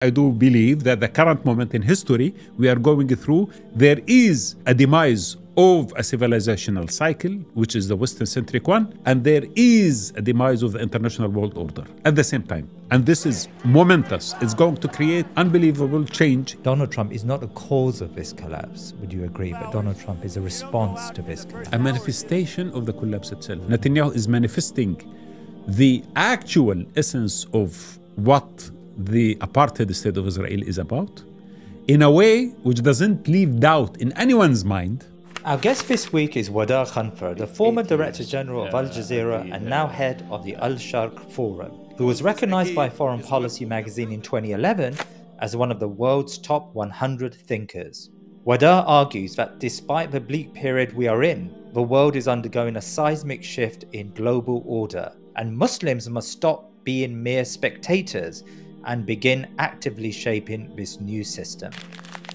I do believe that the current moment in history we are going through, there is a demise of a civilizational cycle, which is the Western-centric one, and there is a demise of the international world order at the same time. And this is momentous. It's going to create unbelievable change. Donald Trump is not a cause of this collapse, would you agree? But Donald Trump is a response to this collapse. A manifestation of the collapse itself. Netanyahu is manifesting the actual essence of what the apartheid state of Israel is about in a way which doesn't leave doubt in anyone's mind. Our guest this week is Wadah Khanfar, the former Director General of Al Jazeera and now head of the Sharq Forum, who was recognized by Foreign Policy magazine in 2011 as one of the world's top 100 thinkers. Wadah argues that despite the bleak period we are in, the world is undergoing a seismic shift in global order, and Muslims must stop being mere spectators and begin actively shaping this new system.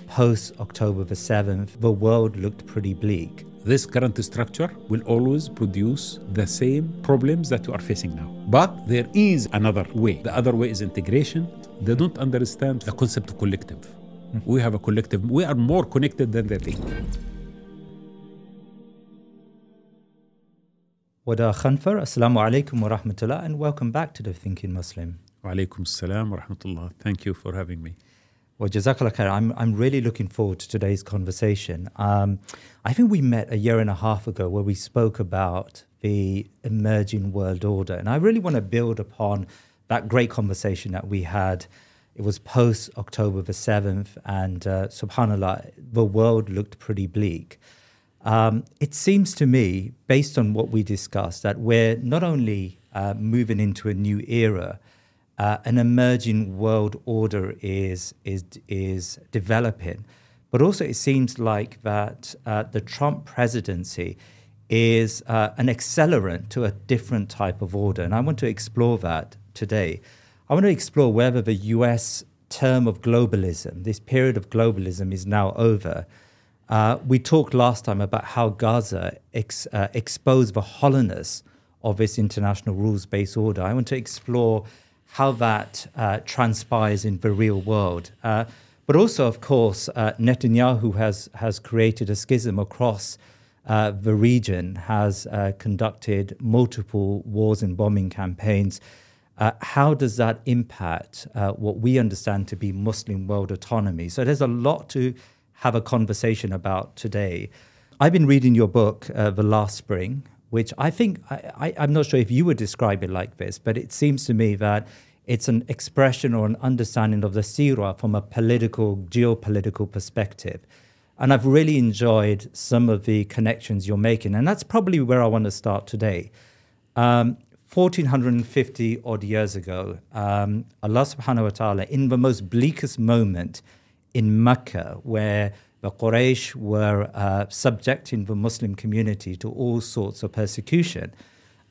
Post-October the 7th, the world looked pretty bleak. This current structure will always produce the same problems that you are facing now. But there is another way. The other way is integration. They don't understand the concept of collective. We have a collective. We are more connected than they think. Wadah Khanfar, Assalamu alaikum wa rahmatullah, and welcome back to The Thinking Muslim. Wa alaikum assalam wa rahmatullah. Thank you for having me. Well, Jazakallah khair. I'm really looking forward to today's conversation. I think we met a year and a half ago where we spoke about the emerging world order. And I really want to build upon that great conversation that we had. It was post-October the 7th, and subhanAllah, the world looked pretty bleak. It seems to me, based on what we discussed, that we're not only moving into a new era, an emerging world order is developing, but also it seems like that the Trump presidency is an accelerant to a different type of order, and I want to explore that today. I want to explore whether the US term of globalism, this period of globalism, is now over. We talked last time about how Gaza exposed the hollowness of this international rules-based order. I want to explore how that transpires in the real world. But also, of course, Netanyahu has created a schism across the region, has conducted multiple wars and bombing campaigns. How does that impact what we understand to be Muslim world autonomy? So there's a lot to have a conversation about today. I've been reading your book, The Last Spring, which I think, I'm not sure if you would describe it like this, but it seems to me that it's an expression or an understanding of the seerah from a geopolitical perspective. And I've really enjoyed some of the connections you're making. And that's probably where I want to start today. 1450 odd years ago, Allah subhanahu wa ta'ala, in the most bleakest moment in Mecca, where the Quraysh were subjecting the Muslim community to all sorts of persecution,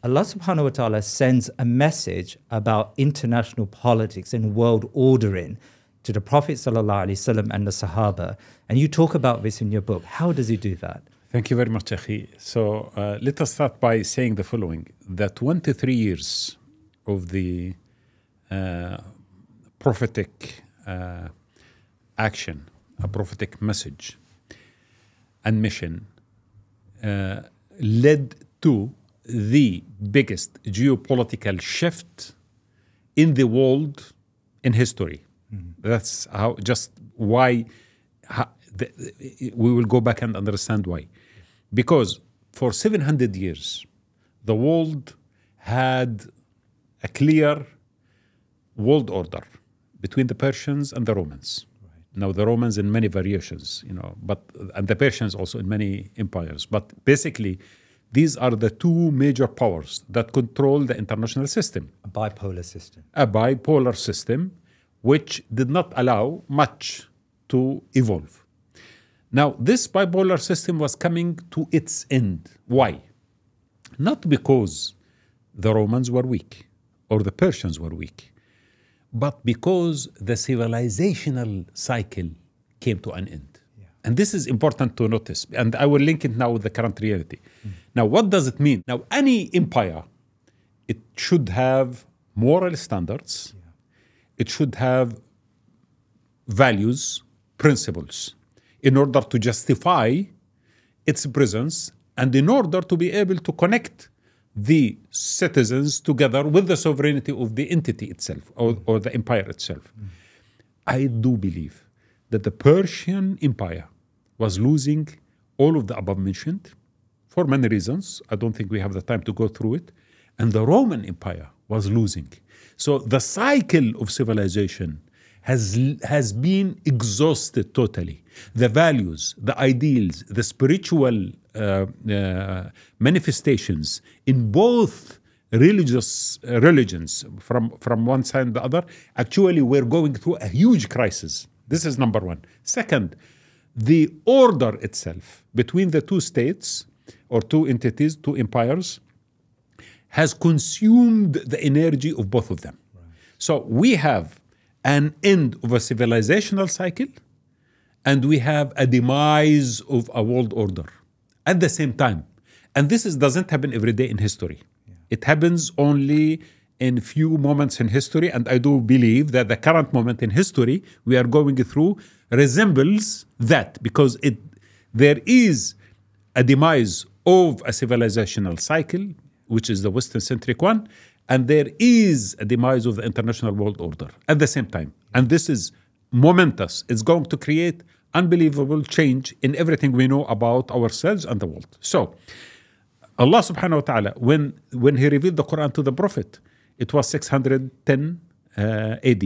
Allah subhanahu wa ta'ala sends a message about international politics and world ordering to the Prophet sallallahu alaihi wasallam and the Sahaba. And you talk about this in your book. How does he do that? Thank you very much, Akhi. So let us start by saying the following. The 23 years of the prophetic action, a prophetic message and mission led to the biggest geopolitical shift in the world in history. That's how, just why, we will go back and understand why. Because for 700 years, the world had a clear world order between the Persians and the Romans. Now, the Romans in many variations, and the Persians also in many empires. But basically, these are the two major powers that control the international system. A bipolar system. A bipolar system, which did not allow much to evolve. Now, this bipolar system was coming to its end. Why? Not because the Romans were weak or the Persians were weak, but because the civilizational cycle came to an end. Yeah. And this is important to notice. And I will link it now with the current reality. Now, what does it mean? Now, any empire, it should have moral standards. Yeah. It should have values, principles, in order to justify its presence and in order to be able to connect the citizens together with the sovereignty of the entity itself or the empire itself. I do believe that the Persian Empire was losing all of the above mentioned for many reasons. I don't think we have the time to go through it. And the Roman Empire was losing. So the cycle of civilization has been exhausted totally. The values, the ideals, the spiritual manifestations in both religions from one side and the other, actually we're going through a huge crisis. This is number one. Second, the order itself between the two states or two entities, two empires, has consumed the energy of both of them. Right. So we have an end of a civilizational cycle and we have a demise of a world order at the same time. And this doesn't happen every day in history. Yeah. It happens only in few moments in history, and I do believe that the current moment in history we are going through resembles that, because there is a demise of a civilizational cycle, which is the Western-centric one, and there is a demise of the international world order at the same time. And this is momentous. It's going to create unbelievable change in everything we know about ourselves and the world. So, Allah subhanahu wa ta'ala, when He revealed the Quran to the Prophet, it was 610 AD.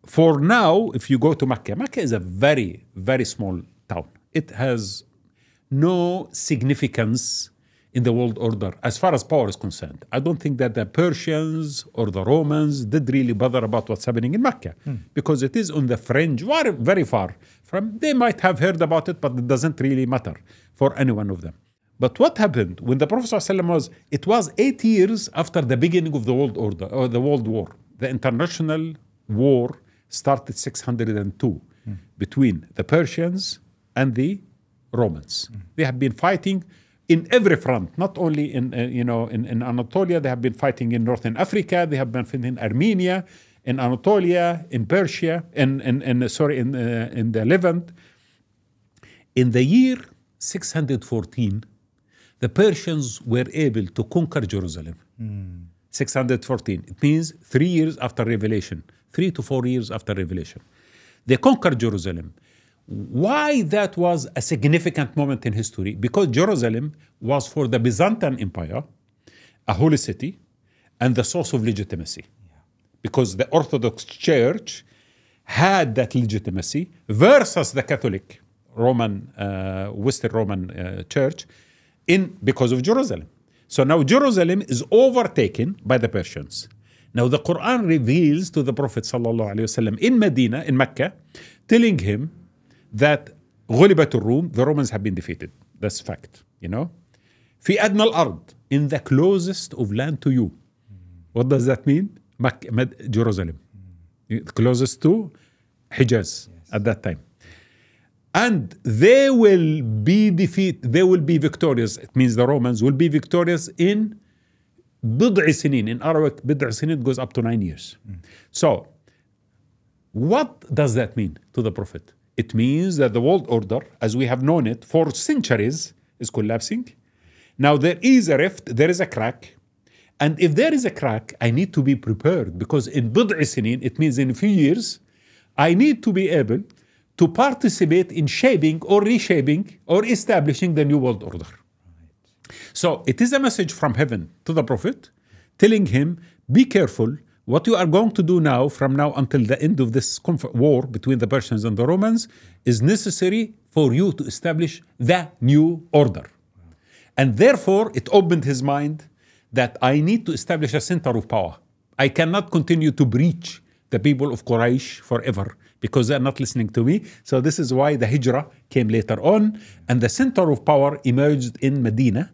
For now, if you go to Mecca, Mecca is a very, very small town. It has no significance in the world order as far as power is concerned. I don't think that the Persians or the Romans did really bother about what's happening in Mecca because it is on the fringe, very far from. They might have heard about it, but it doesn't really matter for any one of them. But what happened when the Prophet ﷺ it was 8 years after the beginning of the world order or the world war. The international war started 602 between the Persians and the Romans. They have been fighting in every front, not only in Anatolia. They have been fighting in Northern Africa. They have been fighting in Armenia, in Anatolia, in Persia, in the Levant. In the year 614, the Persians were able to conquer Jerusalem. 614. It means 3 years after Revelation, 3 to 4 years after Revelation. They conquered Jerusalem. Why that was a significant moment in history? Because Jerusalem was for the Byzantine Empire a holy city and the source of legitimacy. Because the Orthodox Church had that legitimacy versus the Catholic Roman, Western Roman Church because of Jerusalem. So now Jerusalem is overtaken by the Persians. Now the Quran reveals to the Prophet ﷺ in Medina, in Mecca, telling him that غُلِبَتُ الروم, the Romans have been defeated. That's fact, في أدنى الأرض, in the closest of land to you. What does that mean? Jerusalem. Closest to Hijaz at that time. And they will be defeated, they will be victorious. It means the Romans will be victorious in بضع سنين. In Arabic, بضع سنين goes up to 9 years. So, what does that mean to the Prophet? It means that the world order, as we have known it for centuries, is collapsing. Now there is a rift, there is a crack. And if there is a crack, I need to be prepared, because in بضع سنين, it means in a few years, I need to be able to participate in shaping or reshaping or establishing the new world order. So it is a message from heaven to the Prophet telling him, be careful. What you are going to do now, from now until the end of this war between the Persians and the Romans, is necessary for you to establish the new order. And therefore, it opened his mind that I need to establish a center of power. I cannot continue to breach the people of Quraysh forever because they are not listening to me. So this is why the Hijrah came later on, and the center of power emerged in Medina.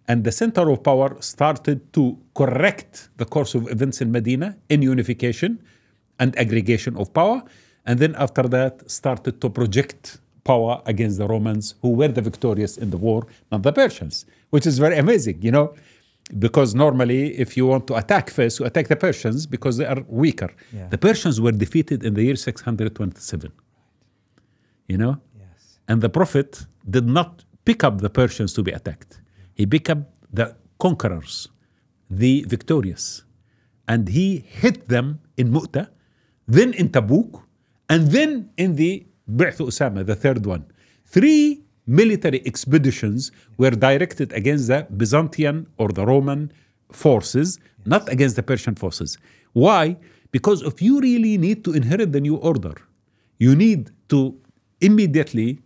And the center of power started to correct the course of events in Medina in unification and aggregation of power. And then after that, started to project power against the Romans, who were the victorious in the war, not the Persians, which is very amazing, Because normally, if you want to attack first, you attack the Persians because they are weaker. Yeah. The Persians were defeated in the year 627. You know? Yes. And the Prophet did not pick up the Persians to be attacked. He picked up the conquerors, the victorious. And he hit them in Mu'tah, then in Tabuk, and then in the Bi'th Usama, the third one. 3 military expeditions were directed against the Byzantine or the Roman forces, not against the Persian forces. Why? Because if you really need to inherit the new order, you need to immediately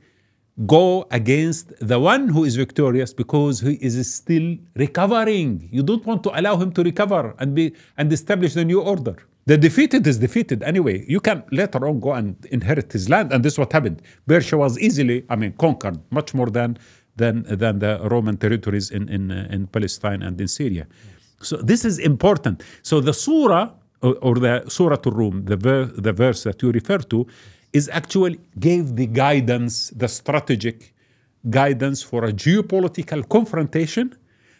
go against the one who is victorious because he is still recovering. You don't want to allow him to recover and establish the new order. The defeated is defeated anyway. You can later on go and inherit his land, and this is what happened. Persia was easily, conquered much more than the Roman territories in Palestine and in Syria. So this is important. So the surah or the Surah Al-Rum, the verse that you refer to, is actually gave the guidance, the strategic guidance for a geopolitical confrontation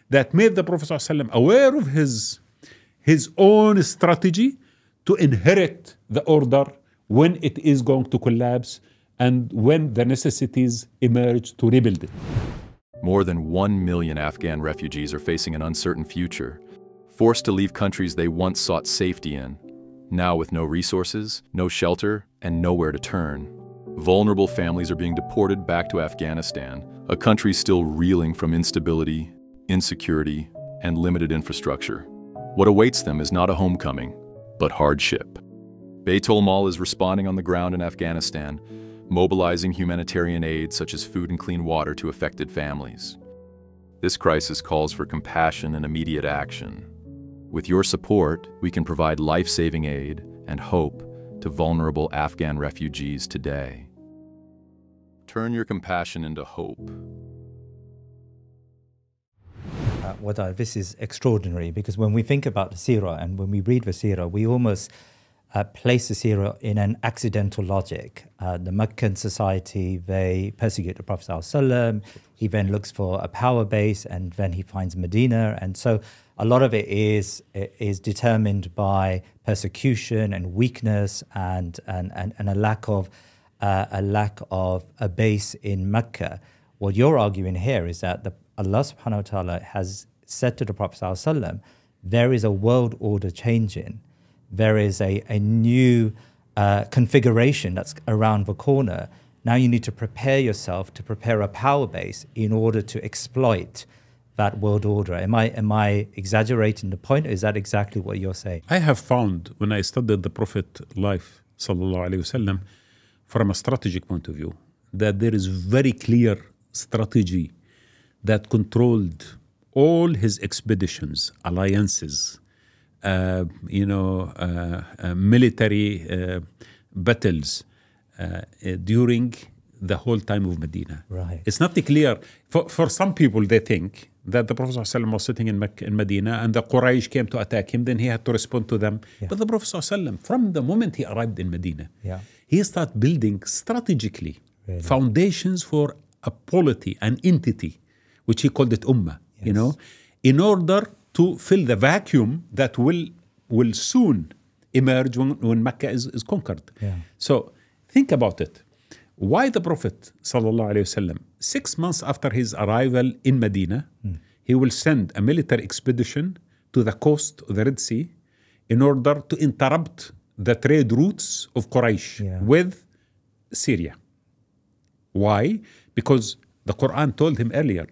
that made the Prophet ﷺ aware of his own strategy to inherit the order when it is going to collapse and when the necessities emerge to rebuild it. More than 1 million Afghan refugees are facing an uncertain future, forced to leave countries they once sought safety in, now with no resources, no shelter, and nowhere to turn. Vulnerable families are being deported back to Afghanistan, a country still reeling from instability, insecurity, and limited infrastructure. What awaits them is not a homecoming, but hardship. Baitulmaal is responding on the ground in Afghanistan, mobilizing humanitarian aid such as food and clean water to affected families. This crisis calls for compassion and immediate action. With your support, we can provide life-saving aid and hope to vulnerable Afghan refugees today. Turn your compassion into hope. Wadah, this is extraordinary because when we think about the Seerah and when we read the Seerah, we almost place the Seerah in an accidental logic. The Meccan society, they persecute the Prophet ﷺ. He then looks for a power base and then he finds Medina. And so a lot of it is determined by persecution and weakness and a lack of a base in Mecca. What you're arguing here is that Allah subhanahu wa ta'ala has said to the Prophet ﷺ, there is a world order changing. There is a new configuration that's around the corner. Now you need to prepare yourself to prepare a power base in order to exploit that world order. Am I exaggerating the point? Is that exactly what you're saying? I have found when I studied the Prophet life, sallallahu alaihi wasallam, from a strategic point of view, that there is very clear strategy that controlled all his expeditions, alliances, military battles during the whole time of Medina. Right. It's not clear. For some people, they think that the Prophet ﷺ was sitting in Medina and the Quraysh came to attack him, then he had to respond to them. Yeah. But the Prophet ﷺ, from the moment he arrived in Medina, Yeah. he started building strategically Really? foundations for a polity, an entity, which he called it Ummah, Yes. in order to fill the vacuum that will soon emerge when Mecca is conquered. Yeah. So think about it. Why the Prophet ﷺ, 6 months after his arrival in Medina, he will send a military expedition to the coast of the Red Sea in order to interrupt the trade routes of Quraysh with Syria. Why? Because the Quran told him earlier,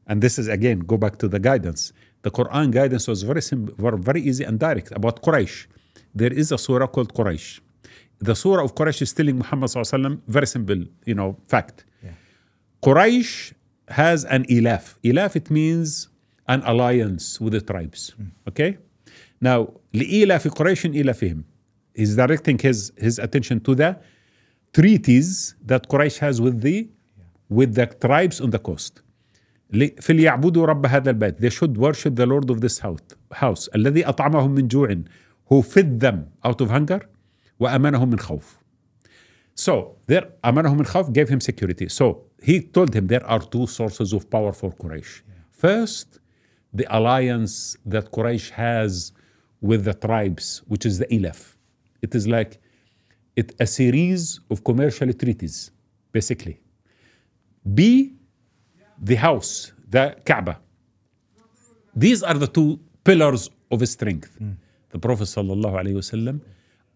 and this is again, go back to the guidance. The Quran guidance was very simple, very easy and direct about Quraysh. There is a surah called Quraysh. The surah of Quraysh is telling Muhammad ﷺ, very simple, fact. Yeah. Quraysh has an ilaf. Ilaf, it means an alliance with the tribes. Okay? Now, لِإِلَافِ قُرَيْشٍ إِلَافِهِمْ. He's directing his attention to the treaties that Quraysh has with the tribes on the coast. فَلْيَعْبُدُوا رَبَّ هَذَا الْبَيْتِ. They should worship the Lord of this house. الَّذِي أَطْعَمَهُم مِّن جُوعٍ. Who fed them out of hunger. وَأَمَنَهُم مِّن خَوْفٍ. So, there, أَمَنَهُم مِّن خَوْفٍ gave him security. So, he told him there are two sources of power for Quraysh. First, the alliance that Quraysh has with the tribes, which is the Ilaf. It is like a series of commercial treaties, basically. B, the house, the Kaaba. These are the two pillars of strength. The Prophet ﷺ,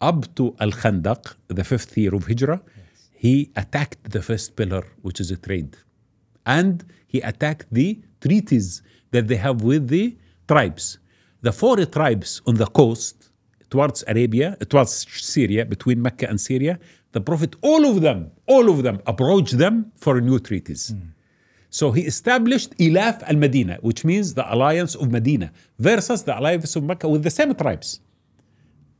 up to Al-Khandaq, the 5th year of Hijrah, he attacked the first pillar, which is a trade. And he attacked the treaties that they have with the tribes. The 4 tribes on the coast, towards Arabia, towards Syria, between Mecca and Syria, the Prophet, all of them approached them for new treaties. So he established Ilaf al-Medina, which means the alliance of Medina, versus the alliance of Mecca with the same tribes.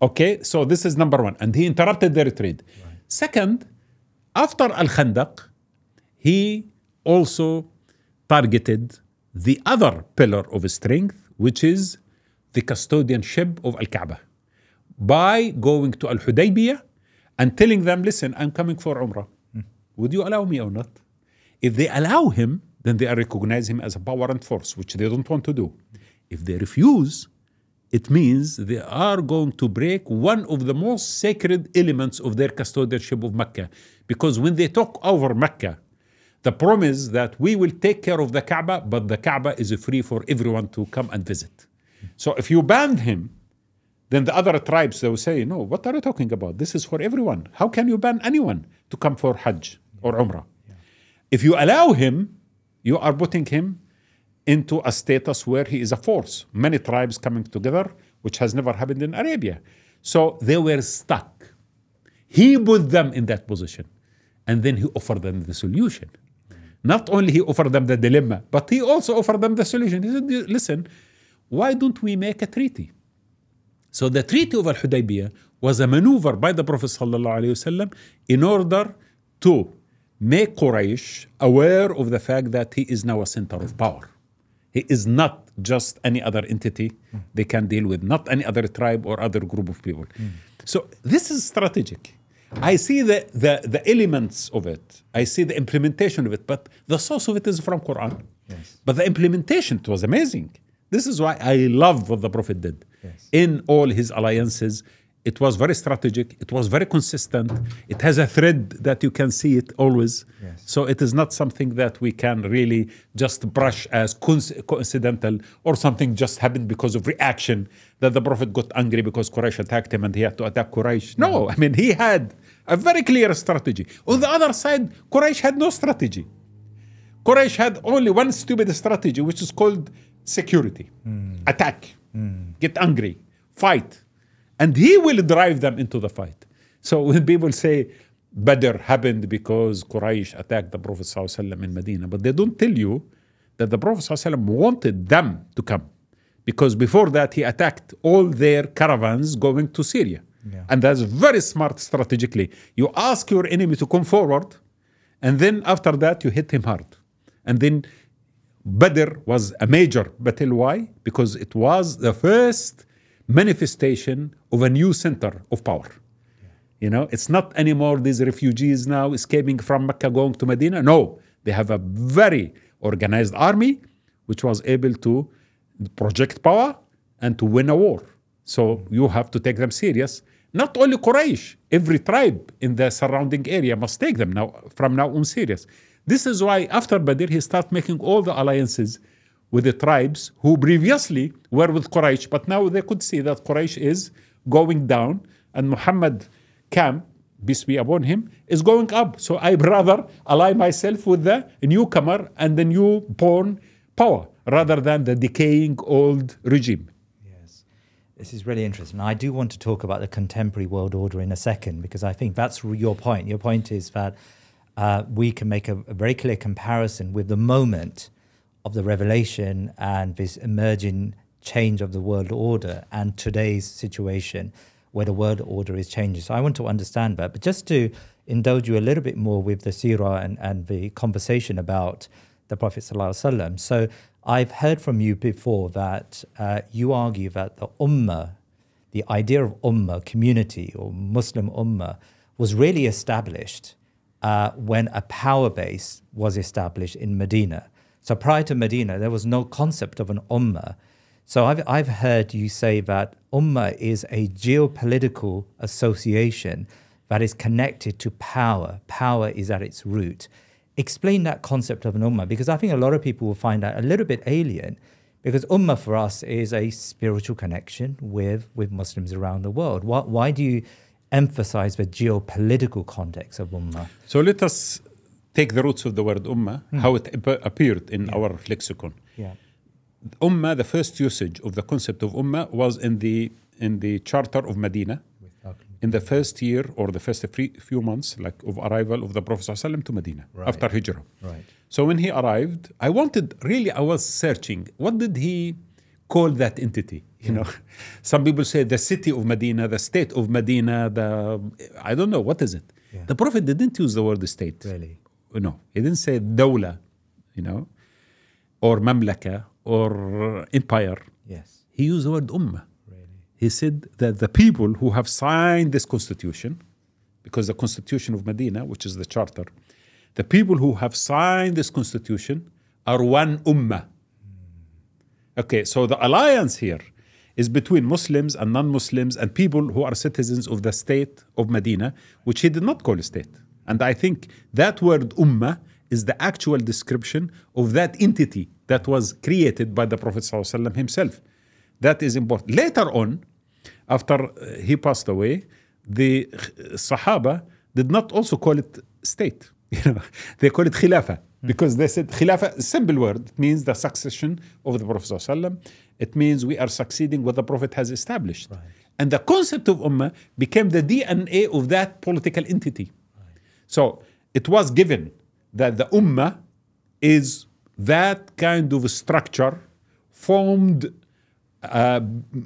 Okay, so this is number one. And he interrupted their trade. Right. Second, after Al-Khandaq, he also targeted the other pillar of strength, which is the custodianship of Al-Kaaba, by going to Al-Hudaybiyah and telling them, listen, I'm coming for Umrah. Would you allow me or not? If they allow him, then they recognize him as a power and force, which they don't want to do. If they refuse, it means they are going to break one of the most sacred elements of their custodianship of Mecca. Because when they took over Mecca, the promise that we will take care of the Kaaba, but the Kaaba is free for everyone to come and visit. So if you banned him, then the other tribes, they will say, no, what are you talking about? This is for everyone. How can you ban anyone to come for Hajj or Umrah? If you allow him, you are putting him into a status where he is a force. Many tribes coming together, which has never happened in Arabia. So they were stuck. He put them in that position. And then he offered them the solution. Not only he offered them the dilemma, but he also offered them the solution. He said, listen, why don't we make a treaty? So the Treaty of Al-Hudaybiyah was a maneuver by the Prophet ﷺ in order to make Quraysh aware of the fact that he is now a center of power. He is not just any other entity they can deal with, not any other tribe or other group of people. So this is strategic. I see the elements of it. I see the implementation of it, but the source of it is from Quran. Yes. But the implementation, it was amazing. This is why I love what the Prophet did. Yes. In all his alliances, it was very strategic. It was very consistent. It has a thread that you can see it always. Yes. So it is not something that we can really just brush as coincidental or something just happened because of reaction, that the Prophet got angry because Quraysh attacked him and he had to attack Quraysh. No, I mean, he had a very clear strategy. On the other side, Quraysh had no strategy. Quraysh had only one stupid strategy, which is called security. Attack, get angry, fight. And he will drive them into the fight. So when people say Badr happened because Quraysh attacked the Prophet ﷺ in Medina, but they don't tell you that the Prophet ﷺ wanted them to come. Because before that, he attacked all their caravans going to Syria. Yeah. And that's very smart strategically. You ask your enemy to come forward, and then after that, you hit him hard. And then Badr was a major battle. Why? Because it was the first manifestation of a new center of power. You know, it's not anymore these refugees now escaping from Mecca going to Medina. No, they have a very organized army which was able to project power and to win a war. So you have to take them serious. Not only Quraysh, every tribe in the surrounding area must take them now from now on serious. This is why after Badr he started making all the alliances with the tribes who previously were with Quraysh, but now they could see that Quraysh is going down and Muhammad camp, peace be upon him, is going up. So I'd rather ally myself with the newcomer and the newborn power rather than the decaying old regime. Yes, this is really interesting. I do want to talk about the contemporary world order in a second, because I think that's your point. Your point is that we can make a very clear comparison with the moment of the revelation and this emerging change of the world order and today's situation where the world order is changing. So I want to understand that. But just to indulge you a little bit more with the seerah and the conversation about the Prophet ﷺ. So I've heard from you before that you argue that the Ummah, the idea of Ummah, community or Muslim Ummah, was really established when a power base was established in Medina. So prior to Medina, there was no concept of an ummah. So I've heard you say that ummah is a geopolitical association that is connected to power. Power is at its root. Explain that concept of an ummah, because I think a lot of people will find that a little bit alien, because ummah for us is a spiritual connection with Muslims around the world. Why do you emphasize the geopolitical context of ummah? So let us take the roots of the word ummah, how it appeared in our lexicon. Yeah. Ummah, the first usage of the concept of ummah was in the Charter of Medina, in the first year or the first few months of arrival of the Prophet ﷺ to Medina, after Hijrah. Right. So when he arrived, I was searching, what did he call that entity? You know, some people say the city of Medina, the state of Medina, I don't know, what is it? Yeah. The Prophet didn't use the word state. Really? No, he didn't say dawla, or mamlaka, or empire. Yes. He used the word ummah. Really? He said that the people who have signed this constitution, because the constitution of Medina, which is the charter, the people who have signed this constitution are one ummah. Okay, so the alliance here is between Muslims and non-Muslims and people who are citizens of the state of Medina, which he did not call a state. And I think that word ummah is the actual description of that entity that was created by the Prophet ﷺ himself. That is important. Later on, after he passed away, the Sahaba did not also call it state. They call it khilafah, because they said khilafah, a simple word, it means the succession of the Prophet ﷺ. It means we are succeeding what the Prophet has established. Right. And the concept of ummah became the DNA of that political entity. So it was given that the ummah is that kind of structure formed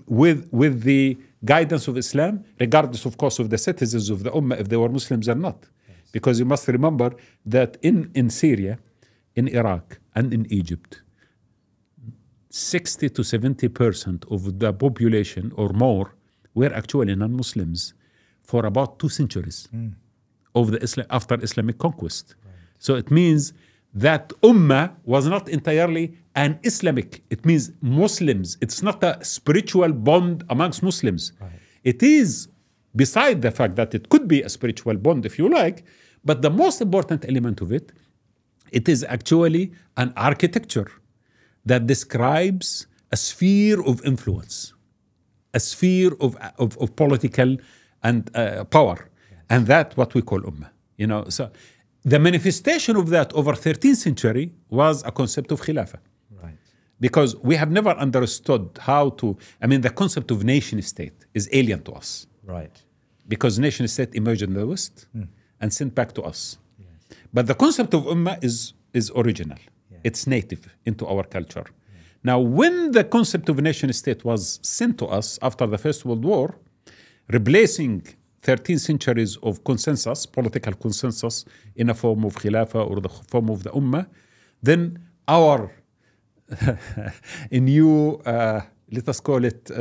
with the guidance of Islam, regardless, of course, of the citizens of the ummah, if they were Muslims or not. Yes. Because you must remember that in Syria, in Iraq, and in Egypt, 60 to 70% of the population or more were actually non-Muslims for about 2 centuries. Of the after Islamic conquest. Right. So it means that ummah was not entirely an Islamic. It means Muslims. It's not a spiritual bond amongst Muslims. Right. It is, beside the fact that it could be a spiritual bond if you like, but the most important element of it, it is actually an architecture that describes a sphere of influence, a sphere of political and power. And that's what we call ummah. So the manifestation of that over 13th century was a concept of khilafah. Right. Because we have never understood the concept of nation state is alien to us. Right. Because nation state emerged in the West and sent back to us. Yes. But the concept of ummah is original. Yeah. It's native into our culture. Yeah. Now, when the concept of nation state was sent to us after the First World War, replacing 13 centuries of consensus, political consensus, in a form of khilafah or the form of the ummah, then our new, let us call it,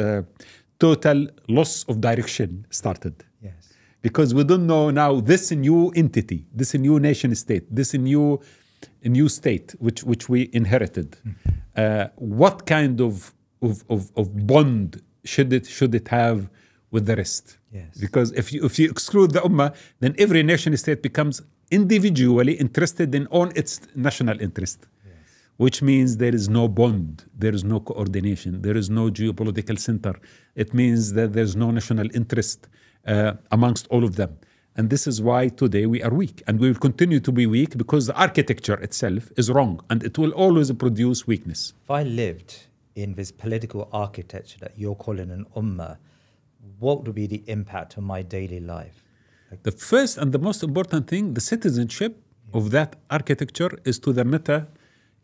total loss of direction started. Yes. Because we don't know now this new entity, this new nation state, this new state which we inherited. What kind of bond should it have with the rest? Yes. Because if you exclude the ummah, then every nation state becomes individually interested in its national interest. Yes. Which means there is no bond, there is no coordination, there is no geopolitical center. It means that there's no national interest amongst all of them. And this is why today we are weak. And we will continue to be weak because the architecture itself is wrong and it will always produce weakness. If I lived in this political architecture that you're calling an ummah, what would be the impact on my daily life? The first and the most important thing, the citizenship of that architecture is to the meta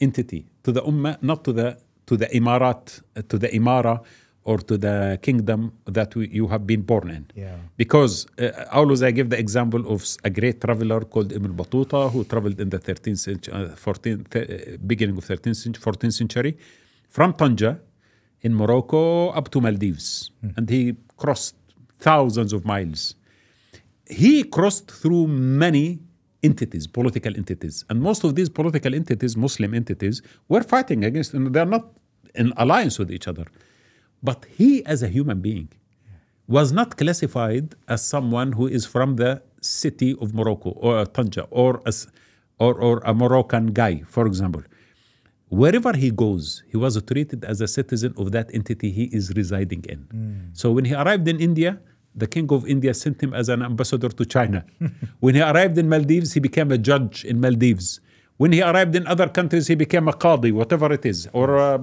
entity, to the ummah, not to the imarat, to the imara, or to the kingdom that you have been born in. Yeah. Because always I give the example of a great traveler called Ibn Battuta, who traveled in the 13th century, beginning of 14th century, from Tanja in Morocco up to Maldives. And he crossed thousands of miles. He crossed through many entities, political entities. And most of these political entities, Muslim entities, were fighting against, and they're not in alliance with each other. But he, as a human being, was not classified as someone who is from the city of Morocco or Tanja or a Moroccan guy, for example. Wherever he goes, he was treated as a citizen of that entity he is residing in. So when he arrived in India, the king of India sent him as an ambassador to China. When he arrived in Maldives, he became a judge in Maldives. When he arrived in other countries, he became a qadi, whatever it is, or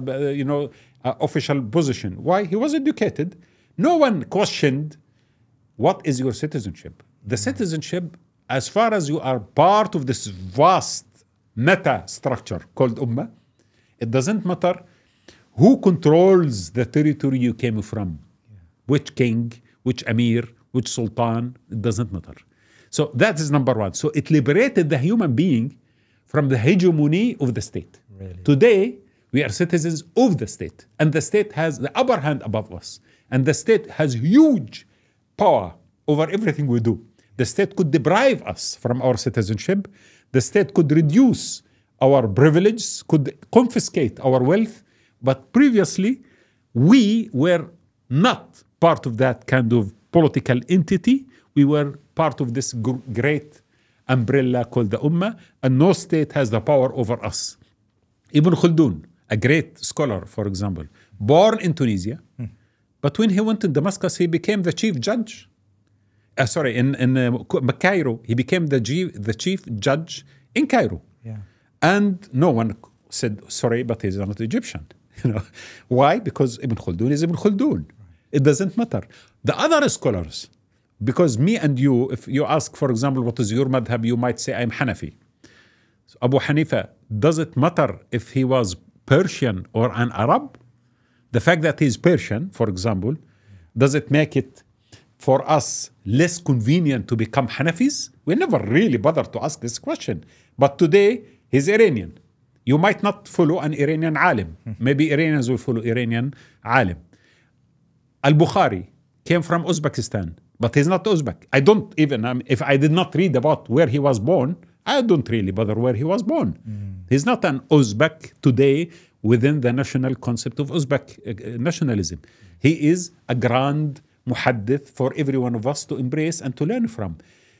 official position. Why? He was educated. No one questioned, what is your citizenship? The citizenship, as far as you are part of this vast meta structure called Ummah, it doesn't matter who controls the territory you came from, which king, which emir, which sultan, it doesn't matter. So that is number one. So it liberated the human being from the hegemony of the state. Really? Today, we are citizens of the state, and the state has the upper hand above us. And the state has huge power over everything we do. The state could deprive us from our citizenship. The state could reduce our privileges, could confiscate our wealth. But previously, we were not part of that kind of political entity. We were part of this great umbrella called the Ummah, and no state has the power over us. Ibn Khaldun, a great scholar, for example, born in Tunisia, but when he went to Damascus, he became the chief judge. In Cairo, he became the chief judge in Cairo. Yeah. And no one said, sorry, but he's not Egyptian. Why? Because Ibn Khaldun is Ibn Khaldun. It doesn't matter. The other scholars, because me and you, if you ask, for example, what is your madhab, you might say, I'm Hanafi. So Abu Hanifa, does it matter if he was Persian or an Arab? The fact that he's Persian, for example, does it make it for us less convenient to become Hanafis? We never really bothered to ask this question. But today, he's Iranian. You might not follow an Iranian alim. Maybe Iranians will follow Iranian alim. Al-Bukhari came from Uzbekistan, but he's not Uzbek. I don't even, if I did not read about where he was born, I don't really bother where he was born. He's not an Uzbek today within the national concept of Uzbek nationalism. He is a grand muhaddith for every one of us to embrace and to learn from.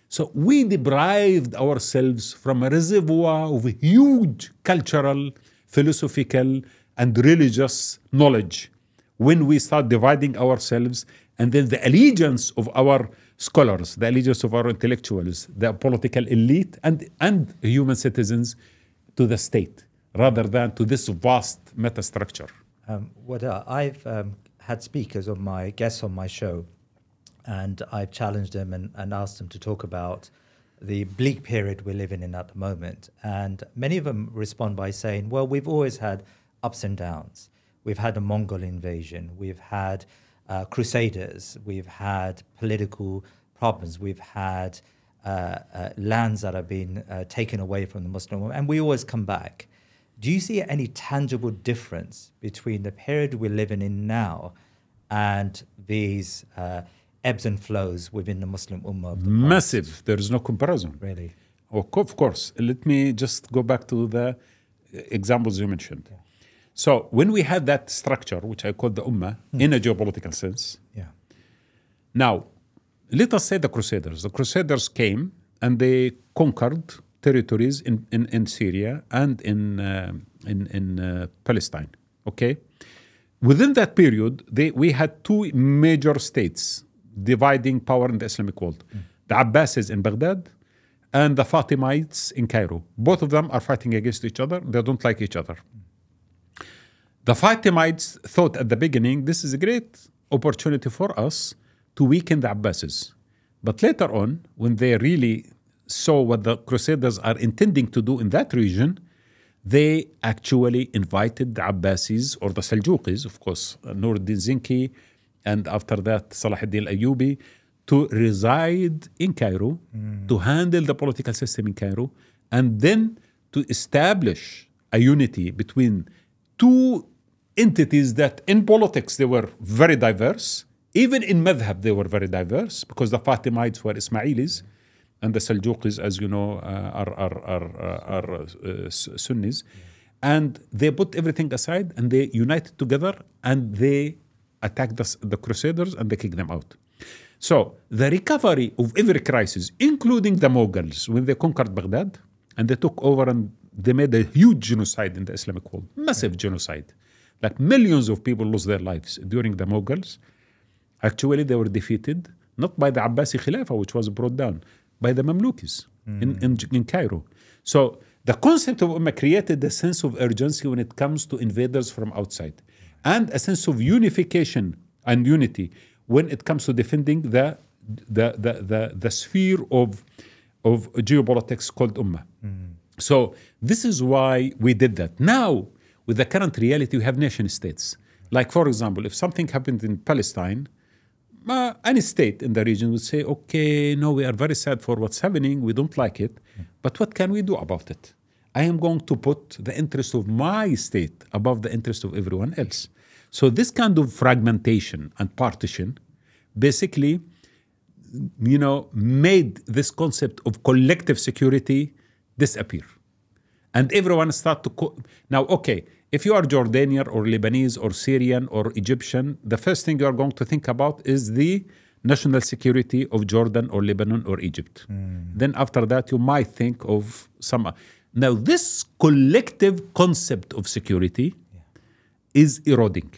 So we deprived ourselves from a reservoir of huge cultural, philosophical, and religious knowledge when we start dividing ourselves, and then the allegiance of our scholars, the allegiance of our intellectuals, the political elite, and human citizens to the state, rather than to this vast metastructure. Wadah, I've had speakers on guests on my show, and I've challenged them and asked them to talk about the bleak period we're living in at the moment. And many of them respond by saying, well, we've always had ups and downs. We've had a Mongol invasion. We've had crusaders. We've had political problems. We've had lands that have been taken away from the Muslim world, and we always come back. Do you see any tangible difference between the period we're living in now and these ebbs and flows within the Muslim Ummah of the past? Massive. There is no comparison. Really? Of course. Let me just go back to the examples you mentioned. Yeah. So when we had that structure, which I call the Ummah, in a geopolitical sense, now, let us say the Crusaders. The Crusaders came and they conquered territories in Syria and in Palestine. Okay, within that period, we had two major states dividing power in the Islamic world: the Abbasids in Baghdad and the Fatimites in Cairo. Both of them are fighting against each other. They don't like each other. The Fatimites thought at the beginning, this is a great opportunity for us to weaken the Abbasids. But later on, when they really saw what the Crusaders are intending to do in that region, they actually invited the Abbasids, or the Seljuqis, of course, Nur ad-Din Zinki, and after that, Salah ad-Din al-Ayyubi, to reside in Cairo, to handle the political system in Cairo, and then to establish a unity between two entities that in politics they were very diverse. Even in madhab they were very diverse, because the Fatimites were Ismailis and the Seljuqis, as you know, are Sunnis. And they put everything aside and they united together and they attacked the Crusaders and they kicked them out. So the recovery of every crisis, including the Mughals, when they conquered Baghdad and they took over and they made a huge genocide in the Islamic world, massive genocide. Like millions of people lost their lives during the Mughals. Actually, they were defeated, not by the Abbasi Khilafah, which was brought down, by the Mamlukis in Cairo. So the concept of Ummah created a sense of urgency when it comes to invaders from outside, and a sense of unification and unity when it comes to defending the sphere of geopolitics called Ummah. So this is why we did that. Now, with the current reality, we have nation states. Like, for example, if something happened in Palestine, any state in the region would say, okay, no, we are very sad for what's happening. We don't like it. But what can we do about it? I am going to put the interest of my state above the interest of everyone else. So this kind of fragmentation and partition basically, made this concept of collective security disappear. And everyone start to... Now, okay, if you are Jordanian or Lebanese or Syrian or Egyptian, the first thing you are going to think about is the national security of Jordan or Lebanon or Egypt. Then after that, you might think of some... Now, this collective concept of security is eroding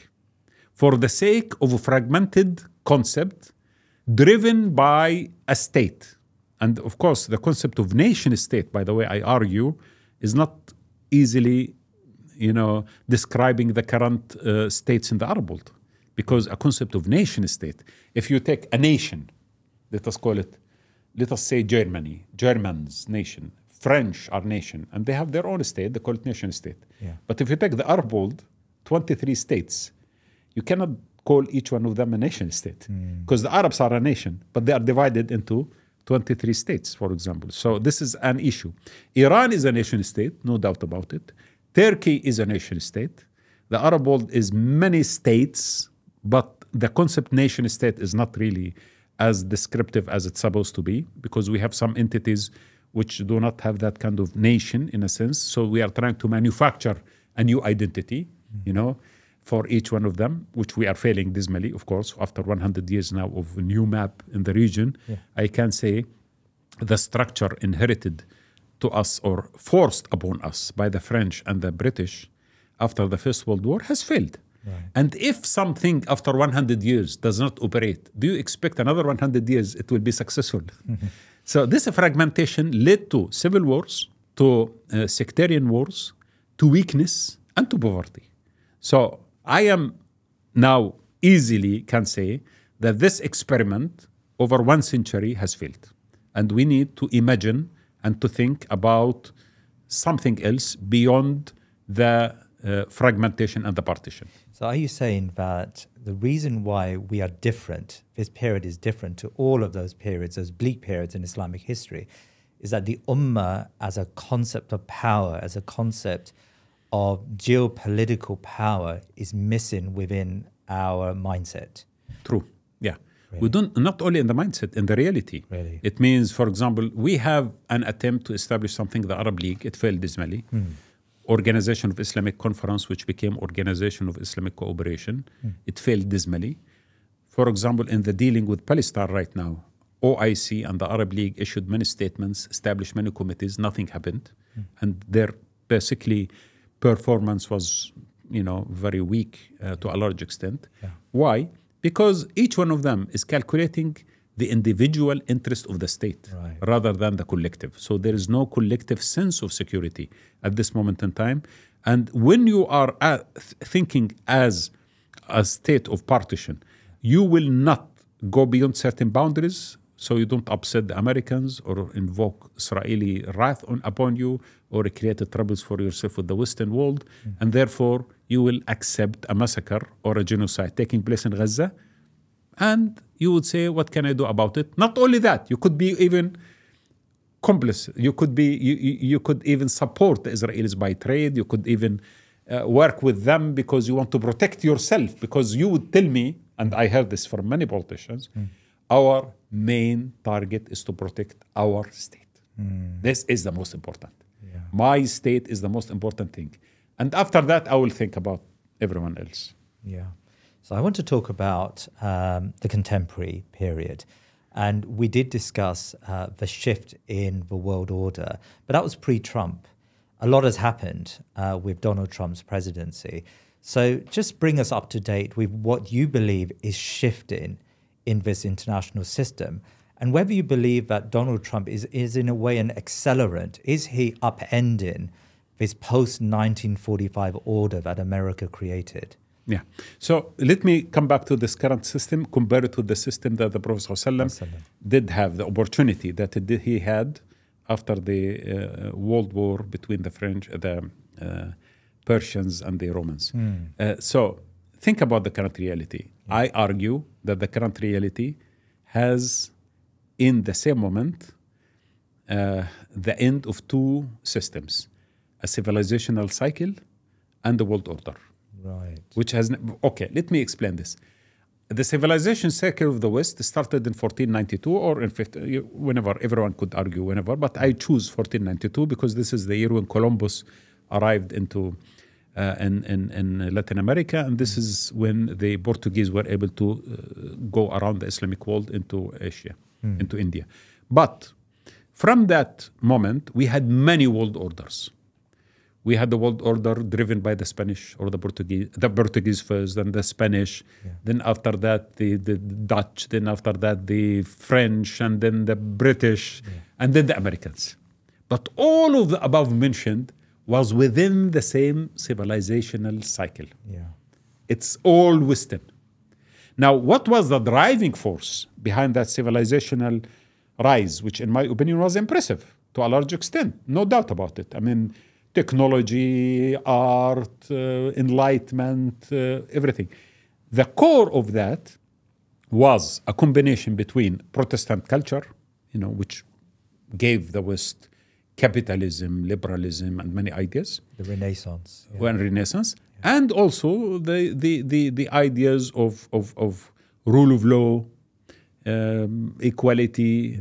for the sake of a fragmented concept driven by a state. And of course, the concept of nation state, by the way, I argue, is not easily, describing the current states in the Arab world. Because a concept of nation state, if you take a nation, let us say Germany, Germans nation, French are nation, and they have their own state, they call it nation state. Yeah. But if you take the Arab world, 23 states, you cannot call each one of them a nation state. Because the Arabs are a nation, but they are divided into 23 states, for example. So this is an issue. Iran is a nation state, no doubt about it. Turkey is a nation state. The Arab world is many states, but the concept nation state is not really as descriptive as it's supposed to be, because we have some entities which do not have that kind of nation in a sense. So we are trying to manufacture a new identity, for each one of them, which we are failing dismally, of course. After 100 years now of a new map in the region, I can say the structure inherited to us or forced upon us by the French and the British after the First World War has failed. Right. And if something after 100 years does not operate, do you expect another 100 years it will be successful? So this fragmentation led to civil wars, to sectarian wars, to weakness, and to poverty. So I am now easily can say that this experiment over 1 century has failed. And we need to imagine and to think about something else beyond the fragmentation and the partition. So are you saying that the reason why we are different, this period is different to all of those periods, those bleak periods in Islamic history, is that the Ummah as a concept of power, as a concept of geopolitical power is missing within our mindset? True, yeah. Really? We don't, not only in the mindset, in the reality. Really? It means, for example, we have an attempt to establish something, the Arab League, it failed dismally. Organization of Islamic Conference, which became Organization of Islamic Cooperation, it failed dismally. For example, in the dealing with Palestine right now, OIC and the Arab League issued many statements, established many committees, nothing happened. And their basically performance was, very weak to a large extent. Yeah. Why? Because each one of them is calculating the individual interest of the state rather than the collective. So there is no collective sense of security at this moment in time. And when you are thinking as a state of partition, you will not go beyond certain boundaries, so you don't upset the Americans or invoke Israeli wrath upon you or create troubles for yourself with the Western world. And therefore, you will accept a massacre or a genocide taking place in Gaza. And you would say, what can I do about it? Not only that, you could be even complicit. You could even support the Israelis by trade. You could even work with them because you want to protect yourself. Because you would tell me, and I heard this from many politicians, our main target is to protect our state. This is the most important. Yeah. My state is the most important thing. And after that, I will think about everyone else. Yeah. So I want to talk about the contemporary period. And we did discuss the shift in the world order, but that was pre-Trump. A lot has happened with Donald Trump's presidency. So just bring us up to date with what you believe is shifting in this international system, and whether you believe that Donald Trump is in a way an accelerant. Is he upending this post-1945 order that America created? Yeah. So let me come back to this current system, compare it with the system that the Prophet ﷺ did have, the opportunity that he had after the World War between the Persians and the Romans. So think about the current reality. Yeah. I argue that the current reality has, in the same moment, the end of two systems, a civilizational cycle and the world order. Right. Which has, okay, let me explain this. The civilization cycle of the West started in 1492 or in 50, whenever, everyone could argue whenever, but I choose 1492 because this is the year when Columbus arrived into in Latin America, and this is when the Portuguese were able to go around the Islamic world into Asia, into India. But from that moment, we had many world orders. We had the world order driven by the Spanish or the Portuguese first, then the Spanish, then after that the Dutch, then after that the French, and then the British, and then the Americans. But all of the above mentioned was within the same civilizational cycle. Yeah. It's all Western. Now, what was the driving force behind that civilizational rise, which in my opinion was impressive to a large extent, no doubt about it. I mean, technology, art, enlightenment, everything. The core of that was a combination between Protestant culture, which gave the West capitalism, liberalism, and many ideas. The Renaissance. Yeah. Renaissance. Yeah. And also the ideas of rule of law, equality,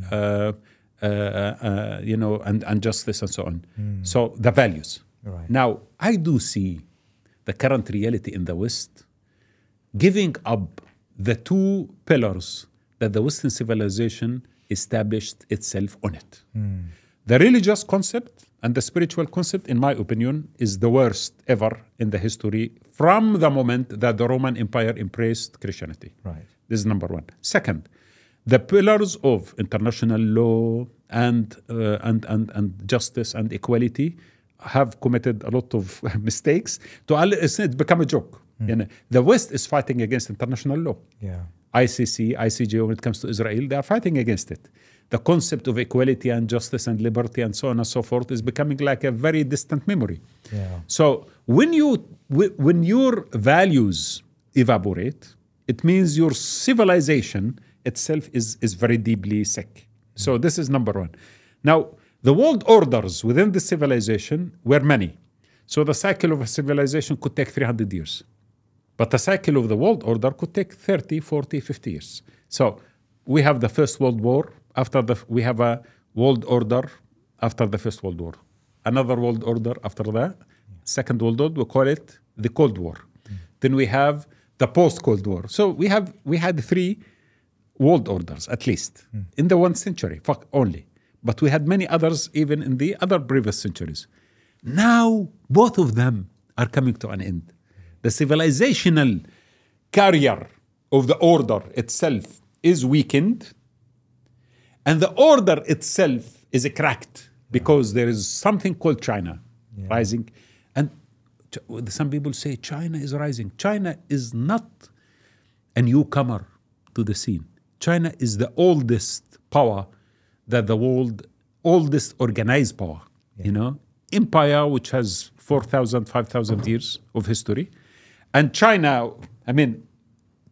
and justice and so on. So the values. Right. Now, I do see the current reality in the West giving up the two pillars that the Western civilization established itself on it. The religious concept and the spiritual concept, in my opinion, is the worst ever in the history from the moment that the Roman Empire embraced Christianity. Right. This is number one. Second, the pillars of international law and justice and equality have committed a lot of mistakes. It's become a joke. The West is fighting against international law. Yeah. ICC, ICJ, when it comes to Israel, they are fighting against it. The concept of equality and justice and liberty and so on and so forth is becoming like a very distant memory. Yeah. So when your values evaporate, it means your civilization itself is very deeply sick. So this is number one. Now, the world orders within the civilization were many. So the cycle of a civilization could take 300 years. But the cycle of the world order could take 30, 40, 50 years. So we have the First World War. We have a world order after the First World War. Another world order after the Second World War. We call it the Cold War. Then we have the post-Cold War. So we had three world orders at least in the 1 century only. But we had many others even in the other previous centuries. Now both of them are coming to an end. The civilizational carrier of the order itself is weakened, and the order itself is cracked because there is something called China rising. And some people say China is rising. China is not a newcomer to the scene. China is the oldest power that the world, oldest organized power, empire which has 4,000, 5,000 years of history. And China,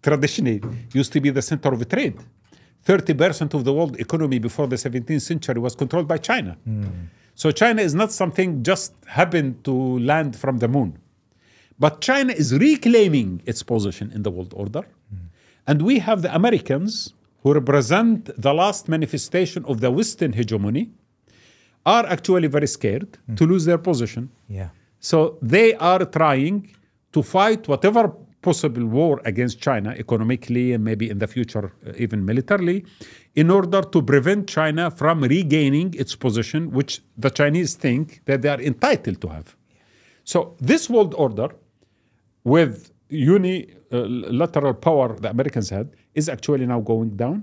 traditionally used to be the center of trade. 30% of the world economy before the 17th century was controlled by China. So China is not something just happened to land from the moon. But China is reclaiming its position in the world order. And we have the Americans who represent the last manifestation of the Western hegemony, are actually very scared to lose their position. Yeah. So they are trying to fight whatever possible war against China economically and maybe in the future even militarily in order to prevent China from regaining its position, which the Chinese think that they are entitled to have. So this world order with unilateral power the Americans had is actually now going down.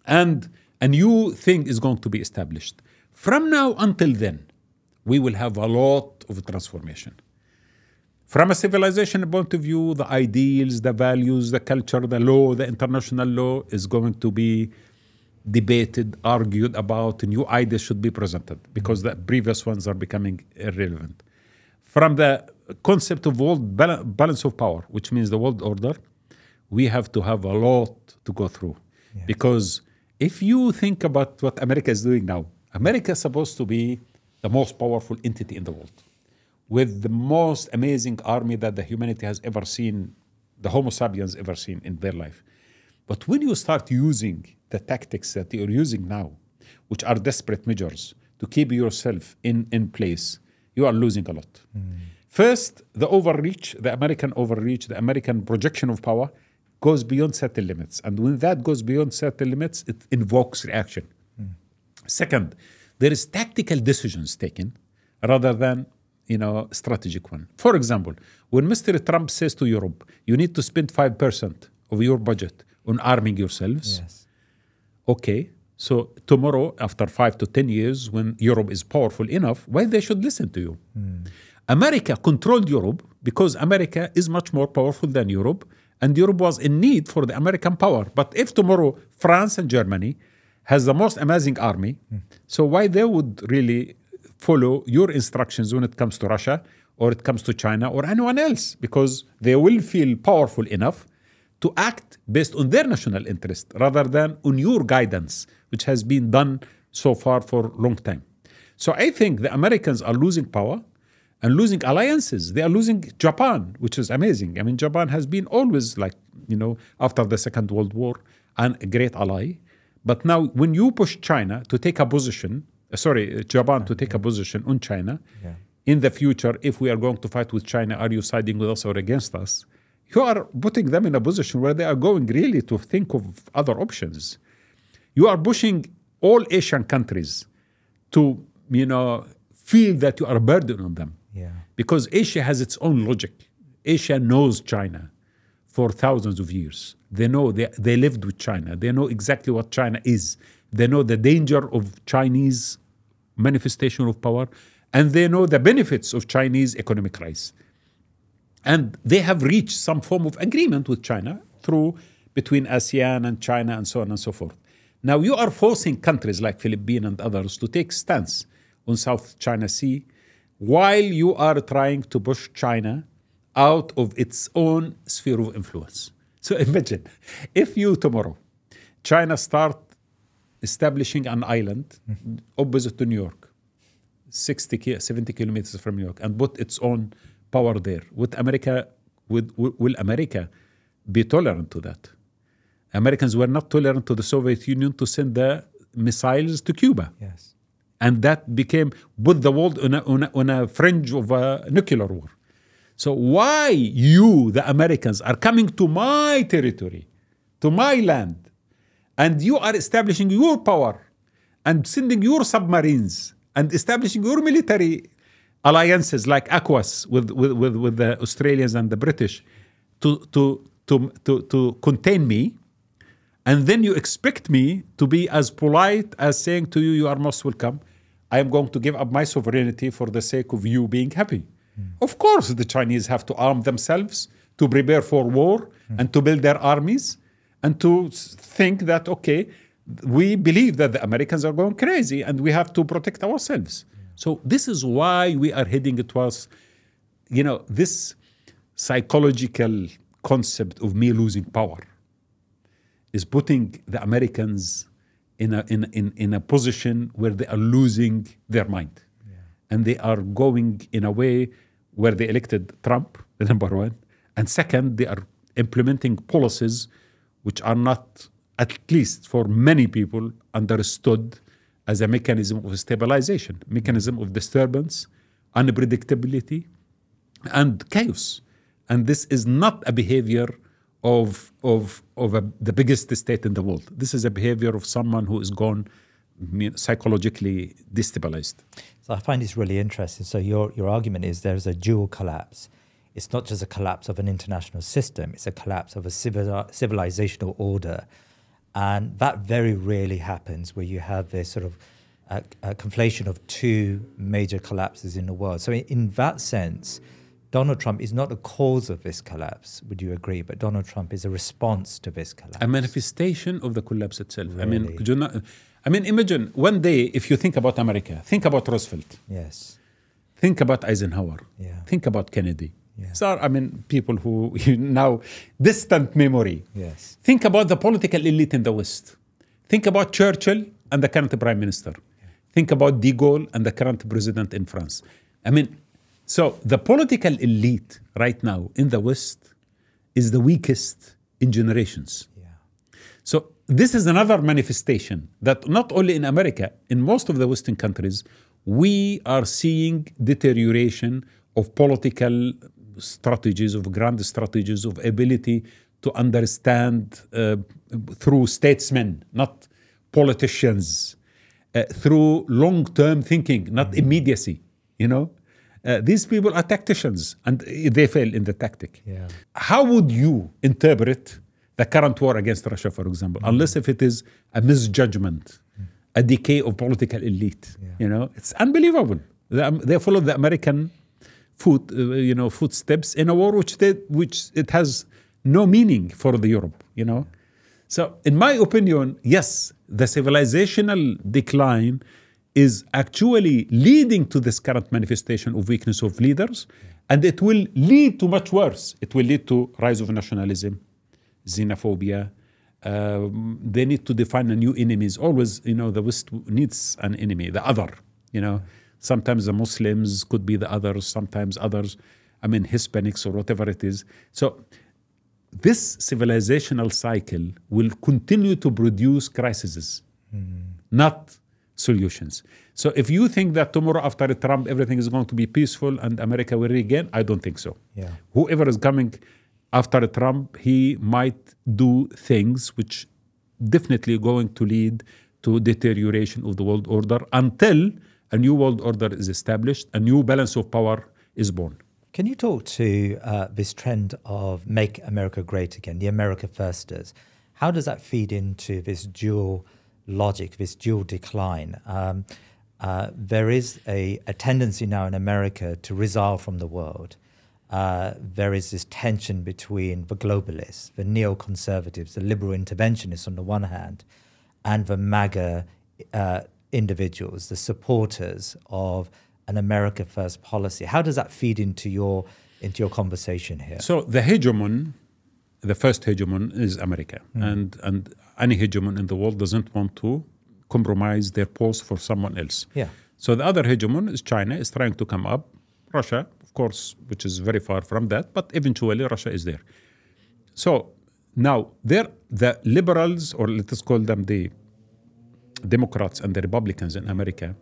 And a new thing is going to be established. From now until then, we will have a lot of transformation. From a civilization point of view, the ideals, the values, the culture, the law, the international law is going to be debated, argued about, new ideas should be presented because the previous ones are becoming irrelevant. From the concept of world balance of power, which means the world order, we have to have a lot to go through. Yes. Because if you think about what America is doing now, America is supposed to be the most powerful entity in the world, with the most amazing army that the humanity has ever seen, the Homo sapiens ever seen in their life. But when you start using the tactics that you're using now, which are desperate measures to keep yourself in place, you are losing a lot. First, the overreach, the American projection of power goes beyond certain limits. And when that goes beyond certain limits, it invokes reaction. Second, there is tactical decisions taken rather than strategic one. For example, when Mr. Trump says to Europe, you need to spend 5% of your budget on arming yourselves. Yes. Okay, so tomorrow, after 5 to 10 years, when Europe is powerful enough, why they should listen to you? America controlled Europe because America is much more powerful than Europe, and Europe was in need for the American power. But if tomorrow France and Germany has the most amazing army, so why they would really follow your instructions when it comes to Russia or it comes to China or anyone else? Because they will feel powerful enough to act based on their national interest rather than on your guidance, which has been done so far for a long time. So I think the Americans are losing power and losing alliances. They are losing Japan, which is amazing. I mean, Japan has been always after the Second World War, a great ally. But now when you push China to take a position, Japan to take a position on China, in the future, if we are going to fight with China, are you siding with us or against us? You are putting them in a position where they are going really to think of other options. You are pushing all Asian countries to, feel that you are a burden on them. Yeah. Because Asia has its own logic. Asia knows China for thousands of years. They know, they lived with China. They know exactly what China is. They know the danger of Chinese manifestation of power, and they know the benefits of Chinese economic rise. And they have reached some form of agreement with China between ASEAN and China and so on and so forth. Now you are forcing countries like Philippines and others to take stance on South China Sea while you are trying to push China out of its own sphere of influence. So imagine, if you tomorrow, China start establishing an island opposite to New York, 70 kilometers from New York, and put its own power there. Will America be tolerant to that? Americans were not tolerant to the Soviet Union to send the missiles to Cuba. Yes. And that put the world on a fringe of a nuclear war. So why you, the Americans, are coming to my territory, to my land, and you are establishing your power and sending your submarines and establishing your military alliances like AUKUS with the Australians and the British to contain me, and then you expect me to be as polite as saying to you, you are most welcome. I am going to give up my sovereignty for the sake of you being happy. Of course, the Chinese have to arm themselves to prepare for war and to build their armies and to think that, okay, we believe that the Americans are going crazy and we have to protect ourselves. So this is why we are heading towards, this psychological concept of me losing power is putting the Americans in a position where they are losing their mind. Yeah. And they are going in a way where they elected Trump, the number one. And second, they are implementing policies which are not at least for many people, understood as a mechanism of stabilization, mechanism of disturbance, unpredictability, and chaos. And this is not a behavior of the biggest state in the world. This is a behavior of someone who is gone psychologically destabilized. So I find this really interesting. So your argument is there's a dual collapse. It's not just a collapse of an international system, it's a collapse of a civilizational order. And that very rarely happens where you have this sort of a conflation of two major collapses in the world. So in that sense, Donald Trump is not the cause of this collapse, would you agree? But Donald Trump is a response to this collapse. A manifestation of the collapse itself. Really? Imagine one day, if you think about America, think about Roosevelt. Yes. Think about Eisenhower. Yeah. Think about Kennedy. Yeah. These are, people who now distant memory. Yes. Think about the political elite in the West. Think about Churchill and the current Prime Minister. Yeah. Think about de Gaulle and the current president in France. So the political elite right now in the West is the weakest in generations. Yeah. So this is another manifestation that not only in America, in most of the Western countries, we are seeing deterioration of political strategies, of grand strategies, of ability to understand through statesmen, not politicians, through long-term thinking, not immediacy, These people are tacticians and they fail in the tactic. Yeah. How would you interpret the current war against Russia, for example, unless if it is a misjudgment, a decay of political elite? Yeah. It's unbelievable. They follow the American footsteps in a war which it has no meaning for the Europe. So, in my opinion, yes, the civilizational decline is actually leading to this current manifestation of weakness of leaders, and it will lead to much worse. It will lead to rise of nationalism, xenophobia. They need to define a new enemies. Always, the West needs an enemy, the other. Sometimes the Muslims could be the others. Sometimes others, Hispanics or whatever it is. So this civilizational cycle will continue to produce crises, not solutions. So if you think that tomorrow after Trump everything is going to be peaceful and America will regain, I don't think so. Yeah. Whoever is coming after Trump, he might do things which definitely going to lead to deterioration of the world order until a new world order is established, a new balance of power is born. Can you talk to this trend of Make America Great Again, the America Firsters? How does that feed into this dual logic, this dual decline? There is a tendency now in America to resile from the world. There is this tension between the globalists, the neoconservatives, the liberal interventionists on the one hand, and the MAGA individuals, the supporters of an America First policy. How does that feed into your conversation here? So the hegemon, the first hegemon is America, and any hegemon in the world doesn't want to compromise their post for someone else. Yeah. So the other hegemon is China, is trying to come up. Russia, of course, which is very far from that, but eventually Russia is there. So now the liberals, or let us call them the Democrats and the Republicans in America,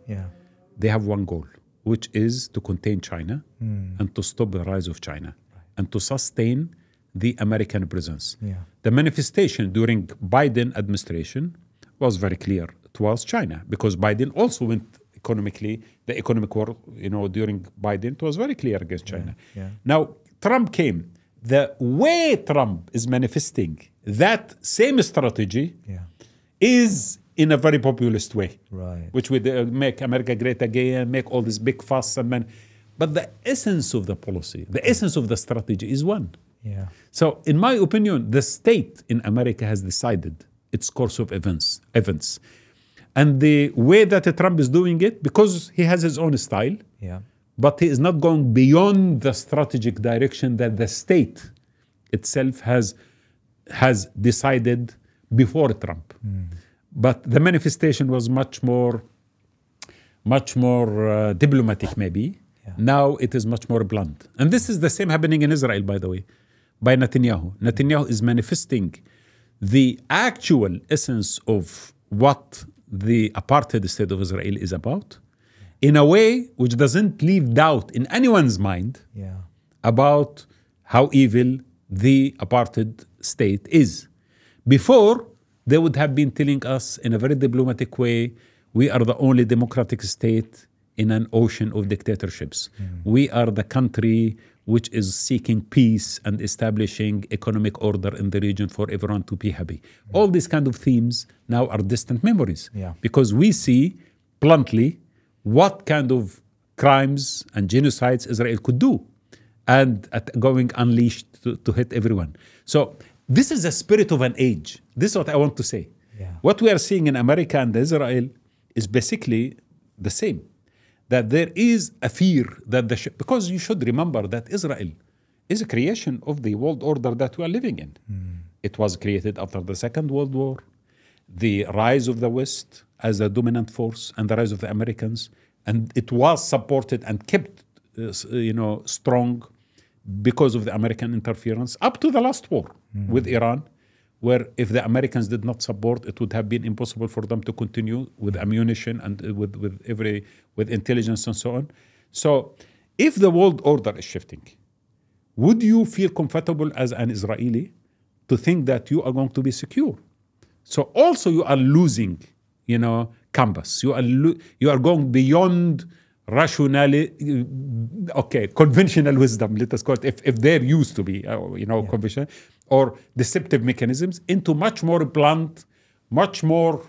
they have one goal, which is to contain China and to stop the rise of China and to sustain the American presence. Yeah. The manifestation during Biden administration was very clear. It was China, because Biden also went economically, the economic war, during Biden, it was very clear against China. Yeah. Now, Trump came. The way Trump is manifesting that same strategy is in a very populist way, right? Which would make America great again, make all this big fuss but the essence of the policy, the essence of the strategy is one. Yeah. So, in my opinion, the state in America has decided its course of events. And the way that Trump is doing it, because he has his own style, but he is not going beyond the strategic direction that the state itself has decided before Trump. But the manifestation was much more diplomatic, maybe. Yeah. Now it is much more blunt. And this is the same happening in Israel, by the way, by Netanyahu. Netanyahu is manifesting the actual essence of what the apartheid state of Israel is about in a way which doesn't leave doubt in anyone's mind about how evil the apartheid state is. Before, they would have been telling us in a very diplomatic way, we are the only democratic state in an ocean of dictatorships. We are the country which is seeking peace and establishing economic order in the region for everyone to be happy. All these kind of themes now are distant memories because we see bluntly what kind of crimes and genocides Israel could do and going unleashed to hit everyone. So this is the spirit of an age. This is what I want to say. What we are seeing in America and Israel is basically the same. That there is a fear that because you should remember that Israel is a creation of the world order that we are living in. It was created after the Second World War, the rise of the West as a dominant force and the rise of the Americans, and it was supported and kept strong because of the American interference up to the last war with Iran, where if the Americans did not support, it would have been impossible for them to continue with ammunition and with intelligence and so on. So if the world order is shifting, would you feel comfortable as an Israeli to think that you are going to be secure? So also you are losing, canvas. You are going beyond rationality, conventional wisdom, let us call it, if there used to be, conventional or deceptive mechanisms, into much more blunt, much more,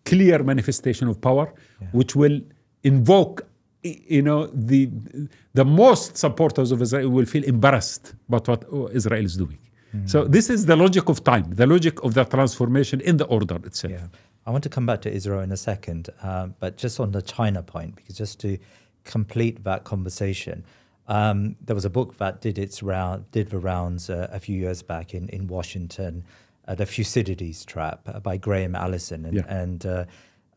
clear manifestation of power, which will invoke, the most supporters of Israel will feel embarrassed about what Israel is doing. So this is the logic of time, the logic of the transformation in the order itself. I want to come back to Israel in a second, but just on the China point, because just to complete that conversation, there was a book that did the rounds a few years back in Washington, The Thucydides Trap by Graham Allison, and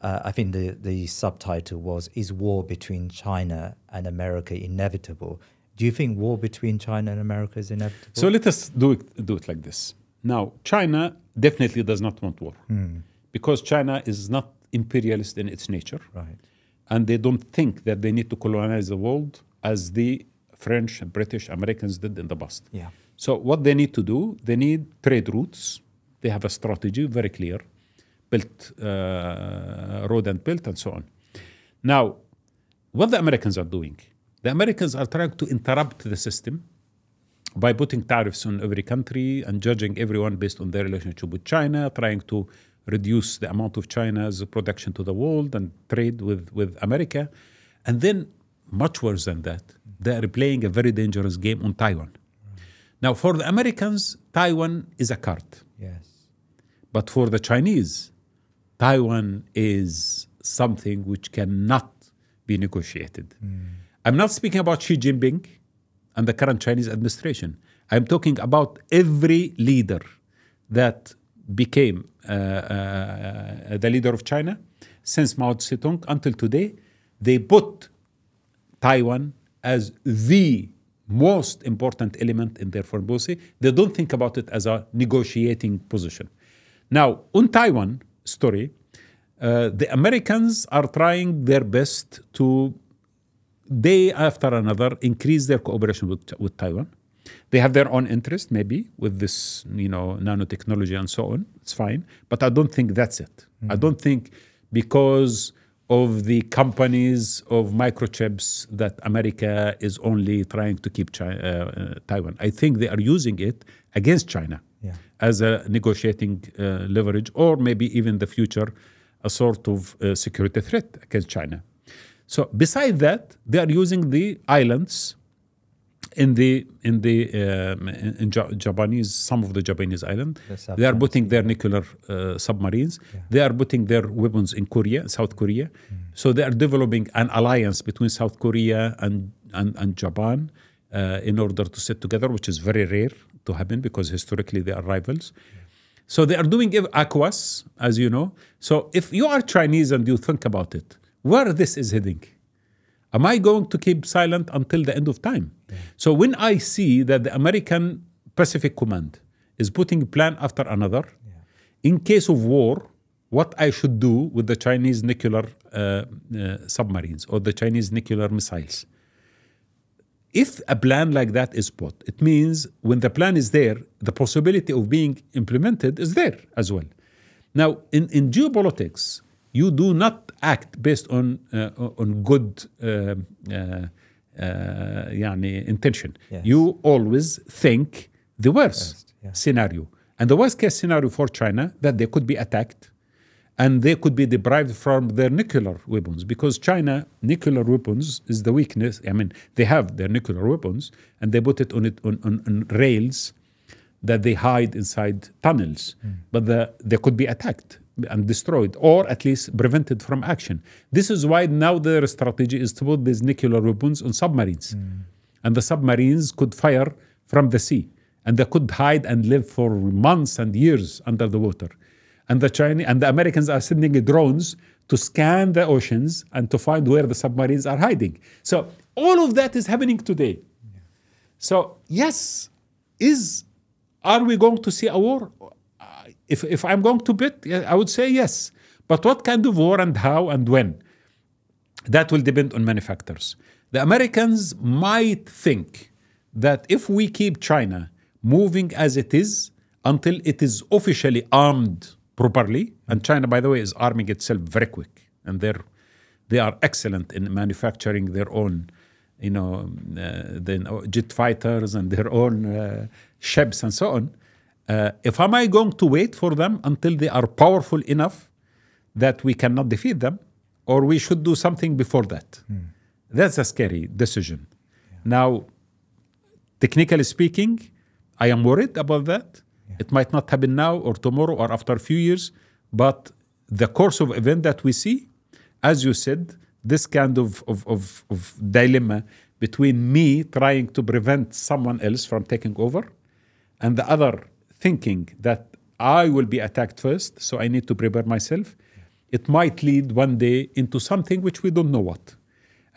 I think the subtitle was, "Is War Between China and America Inevitable?" Do you think war between China and America is inevitable? So let us do it like this. Now, China definitely does not want war. Because China is not imperialist in its nature. Right. And they don't think that they need to colonize the world as the French, British, Americans did in the past. So what they need to do, they need trade routes. They have a strategy, very clear, built, road and belt and so on. Now, what the Americans are doing, the Americans are trying to interrupt the system by putting tariffs on every country and judging everyone based on their relationship with China, trying to reduce the amount of China's production to the world and trade with America. And then, much worse than that, they are playing a very dangerous game on Taiwan. Now, for the Americans, Taiwan is a card. Yes. But for the Chinese, Taiwan is something which cannot be negotiated. I'm not speaking about Xi Jinping and the current Chinese administration. I'm talking about every leader that became the leader of China since Mao Zedong until today. They put Taiwan as the most important element in their foreign policy. They don't think about it as a negotiating position. Now, on Taiwan story, the Americans are trying their best to, day after another, increase their cooperation with Taiwan. They have their own interest, maybe, with this, nanotechnology and so on. It's fine. But I don't think that's it. I don't think because of the companies of microchips that America is only trying to keep Taiwan. I think they are using it against China as a negotiating leverage, or maybe even in the future, a sort of security threat against China. So beside that, they are using the islands in Japanese, some of the Japanese islands. They are putting their nuclear submarines. They are putting their weapons in Korea, South Korea. So they are developing an alliance between South Korea and Japan in order to sit together, which is very rare to happen because historically they are rivals. So they are doing AQUAS, as you know. So if you are Chinese and you think about it, where this is heading, Am I going to keep silent until the end of time? Yeah. So when I see that the American Pacific Command is putting plan after another, in case of war, what I should do with the Chinese nuclear submarines or the Chinese nuclear missiles. If a plan like that is put, it means when the plan is there, the possibility of being implemented is there as well. Now, in geopolitics, you do not act based on good intention. Yes. You always think the worst scenario. And the worst case scenario for China, that they could be attacked and they could be deprived from their nuclear weapons, because China nuclear weapons is the weakness. I mean, they have their nuclear weapons and they put it on rails that they hide inside tunnels, but they could be attacked and destroyed, or at least prevented from action. This is why now their strategy is to put these nuclear weapons on submarines, and the submarines could fire from the sea, and they could hide and live for months and years under the water. And the Chinese and the Americans are sending drones to scan the oceans and to find where the submarines are hiding. So all of that is happening today. Yeah. So yes, are we going to see a war? If I'm going to bet, I would say yes. But what kind of war and how and when? That will depend on many factors. The Americans might think that if we keep China moving as it is until it is officially armed properly, and China, by the way, is arming itself very quick, and they are excellent in manufacturing their own, jet fighters and their own ships and so on. Am I going to wait for them until they are powerful enough that we cannot defeat them, or we should do something before that? That's a scary decision. Yeah. Now, technically speaking, I am worried about that. Yeah. It might not happen now or tomorrow or after a few years, but the course of event that we see, as you said, this kind of dilemma between me trying to prevent someone else from taking over and the other thinking that I will be attacked first, so I need to prepare myself. It might lead one day into something which we don't know what.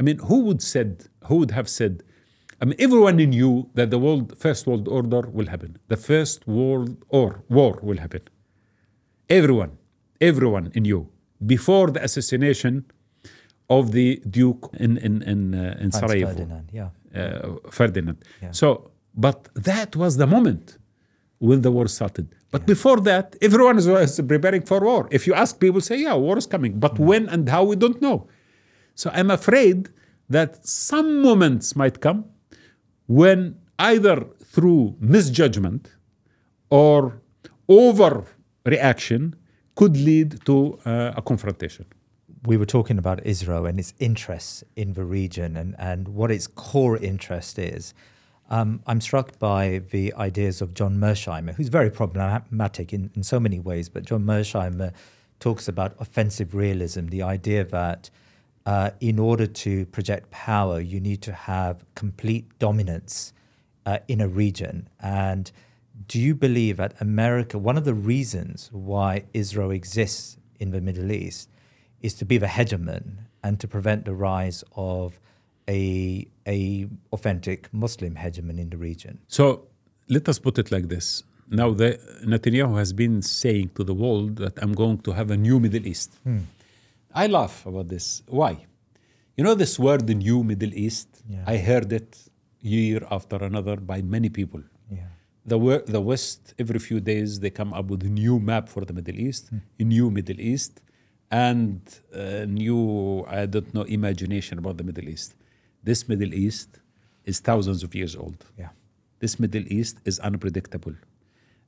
I mean, who would have said, I mean, everyone knew that the First World Order will happen. The First World War will happen. Everyone knew before the assassination of the Duke in Sarajevo. Ferdinand. Yeah. So, but that was the moment when the war started. But before that, everyone was preparing for war. If you ask people, say, yeah, war is coming. But when and how, we don't know. So I'm afraid that some moments might come when either through misjudgment or overreaction could lead to a confrontation. We were talking about Israel and its interests in the region and what its core interest is. I'm struck by the ideas of John Mearsheimer, who's very problematic in so many ways, but John Mearsheimer talks about offensive realism, the idea that in order to project power, you need to have complete dominance in a region. And do you believe that America, one of the reasons why Israel exists in the Middle East is to be the hegemon and to prevent the rise of a authentic Muslim hegemon in the region? So let us put it like this. Now, Netanyahu has been saying to the world that I'm going to have a new Middle East. I laugh about this. Why? You know this word, the new Middle East? Yeah. I heard it year after another by many people. Yeah. The West, every few days, they come up with a new map for the Middle East, a new Middle East, and new, I don't know, imagination about the Middle East. This Middle East is thousands of years old. Yeah. This Middle East is unpredictable.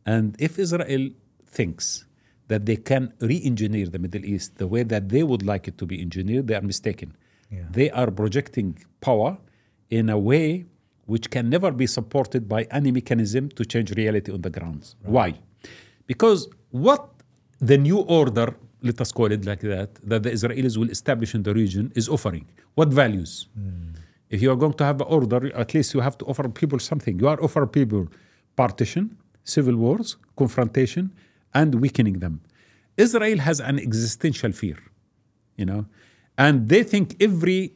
And if Israel thinks that they can re-engineer the Middle East the way that they would like it to be engineered, they are mistaken. Yeah. They are projecting power in a way which can never be supported by any mechanism to change reality on the ground. Right. Why? Because what the new order, let us call it like that the Israelis will establish in the region is offering. What values? If you are going to have an order, at least you have to offer people something. You are offering people partition, civil wars, confrontation, and weakening them. Israel has an existential fear, and they think every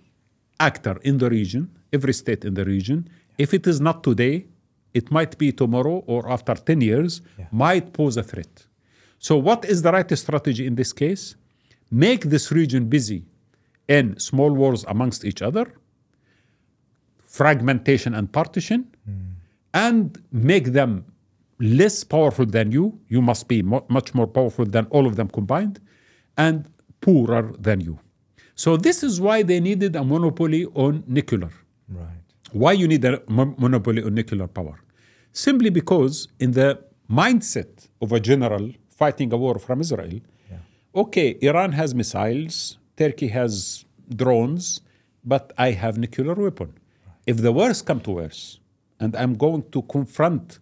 actor in the region, every state in the region, if it is not today, it might be tomorrow or after 10 years, might pose a threat. So what is the right strategy in this case? Make this region busy in small wars amongst each other, fragmentation and partition, and make them less powerful than you. You must be much more powerful than all of them combined, and poorer than you. So this is why they needed a monopoly on nuclear. Right. Why you need a monopoly on nuclear power? Simply because in the mindset of a general fighting a war from Israel, okay, Iran has missiles, Turkey has drones, but I have nuclear weapon. If the worst come to worse, and I'm going to confront,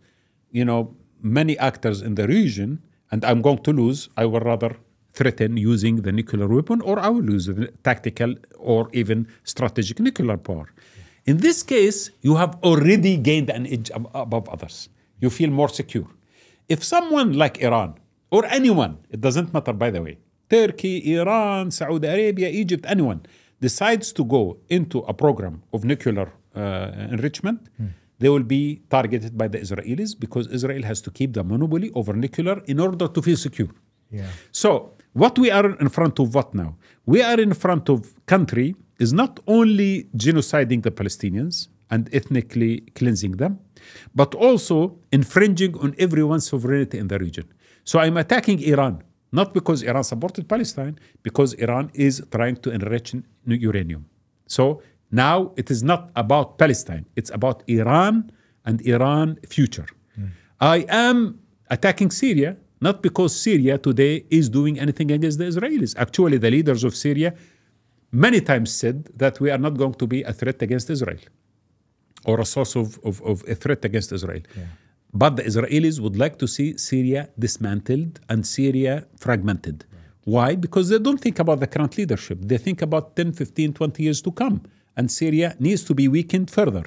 many actors in the region, and I'm going to lose, I would rather threaten using the nuclear weapon, or I will lose the tactical or even strategic nuclear power. In this case, you have already gained an edge above others. You feel more secure. If someone like Iran, or anyone, it doesn't matter by the way, Turkey, Iran, Saudi Arabia, Egypt, anyone, decides to go into a program of nuclear enrichment, they will be targeted by the Israelis, because Israel has to keep the monopoly over nuclear in order to feel secure. So what we are in front of what now? We are in front of country is not only genociding the Palestinians and ethnically cleansing them, but also infringing on everyone's sovereignty in the region. So I'm attacking Iran, not because Iran supported Palestine, because Iran is trying to enrich uranium. So now it is not about Palestine, it's about Iran and Iran future. I am attacking Syria, not because Syria today is doing anything against the Israelis. Actually, the leaders of Syria many times said that we are not going to be a threat against Israel or a source of a threat against Israel. But the Israelis would like to see Syria dismantled and Syria fragmented. Why? Because they don't think about the current leadership. They think about 10, 15, 20 years to come. And Syria needs to be weakened further.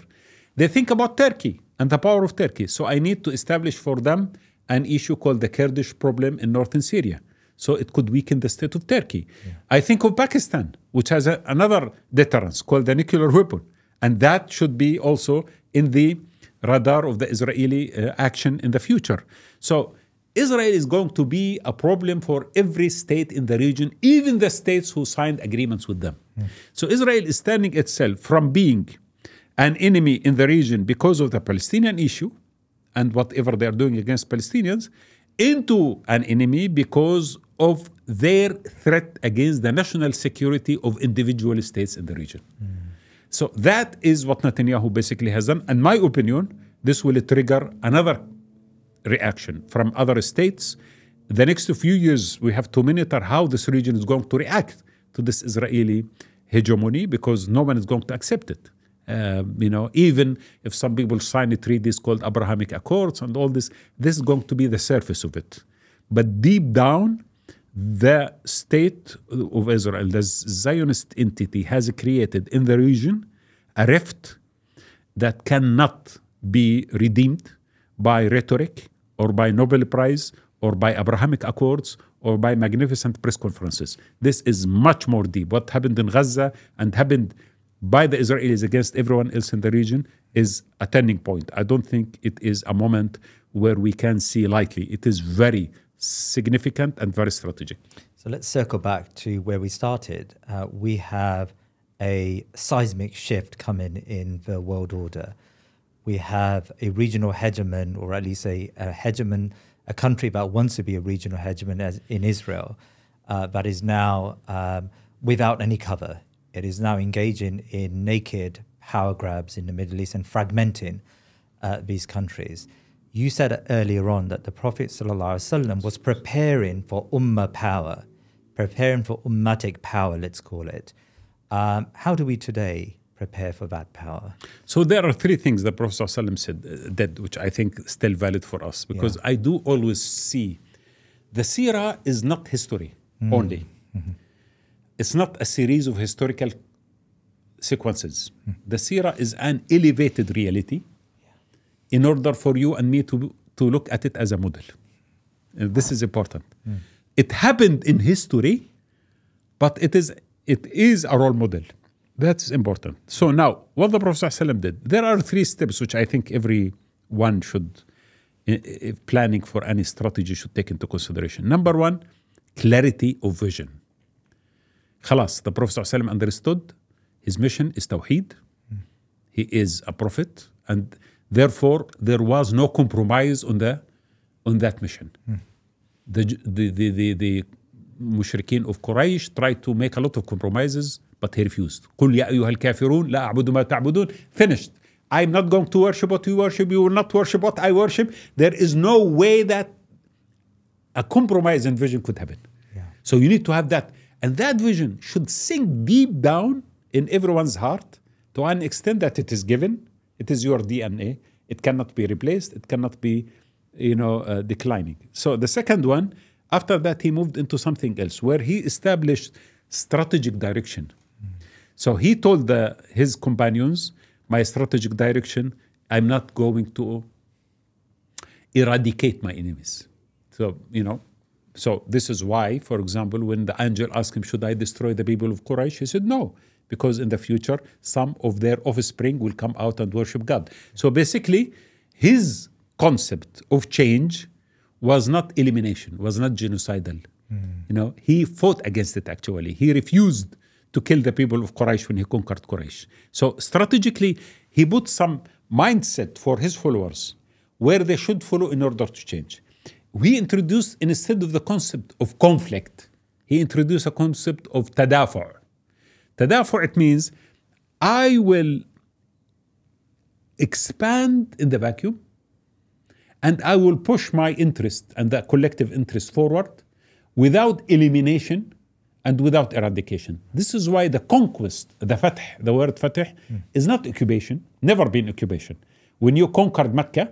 They think about Turkey and the power of Turkey. So I need to establish for them an issue called the Kurdish problem in northern Syria. So it could weaken the state of Turkey. I think of Pakistan, which has another deterrence called the nuclear weapon. And that should be also in the radar of the Israeli action in the future. So Israel is going to be a problem for every state in the region, even the states who signed agreements with them. So Israel is standing itself from being an enemy in the region because of the Palestinian issue and whatever they are doing against Palestinians, into an enemy because of their threat against the national security of individual states in the region. So that is what Netanyahu basically has done. In my opinion, this will trigger another reaction from other states. The next few years, we have to monitor how this region is going to react to this Israeli hegemony, because no one is going to accept it. Even if some people sign a treaties called Abrahamic Accords and all this, this is going to be the surface of it. But deep down, the state of Israel, the Zionist entity, has created in the region a rift that cannot be redeemed by rhetoric or by Nobel Prize or by Abrahamic Accords or by magnificent press conferences. This is much more deep. What happened in Gaza and happened by the Israelis against everyone else in the region is a turning point. I don't think it is a moment where we can see lightly. It is very significant and very strategic. So let's circle back to where we started. We have a seismic shift coming in the world order. We have a regional hegemon, or at least a hegemon, a country that wants to be a regional hegemon as in Israel, that is now without any cover. It is now engaging in naked power grabs in the Middle East and fragmenting these countries. You said earlier on that the Prophet ﷺ was preparing for Ummah power, preparing for Ummatic power, let's call it. How do we today prepare for that power? So there are three things the Prophet ﷺ said, which I think still valid for us, because I do always see the seerah is not history only. It's not a series of historical sequences. The seerah is an elevated reality in order for you and me to look at it as a model. And this is important. It happened in history, but it is a role model. That's important. So now, what the Prophet ﷺ did, there are 3 steps which I think everyone should, if planning for any strategy, should take into consideration. Number 1, clarity of vision. Khalas, the Prophet ﷺ understood his mission is Tawheed. He is a prophet, and therefore there was no compromise on that mission. The mushrikeen of Quraysh tried to make a lot of compromises, but he refused. قُلْ يَا أَيُّهَا الْكَافِرُونَ لَا أَعْبُدُ مَا تَعْبُدُونَ. Finished. I'm not going to worship what you worship. You will not worship what I worship. There is no way that a compromise in vision could happen. Yeah. So you need to have that. And that vision should sink deep down in everyone's heart to an extent that it is given. It is your DNA. It cannot be replaced. It cannot be, declining. So the second one, after that, he moved into something else where he established strategic direction. So he told his companions, my strategic direction, I'm not going to eradicate my enemies. So, so this is why, for example, when the angel asked him, should I destroy the people of Quraysh? He said, no, because in the future, some of their offspring will come out and worship God. So basically, his concept of change was not elimination, was not genocidal. He fought against it actually. He refused to kill the people of Quraysh when he conquered Quraysh. So strategically, he put some mindset for his followers where they should follow in order to change. We introduced, instead of the concept of conflict, he introduced a concept of tadafu'. Tadafu', it means I will expand in the vacuum and I will push my interest and the collective interest forward without elimination and without eradication. This is why the conquest, the fath, the word fath, is not occupation, never been occupation. When you conquered Mecca,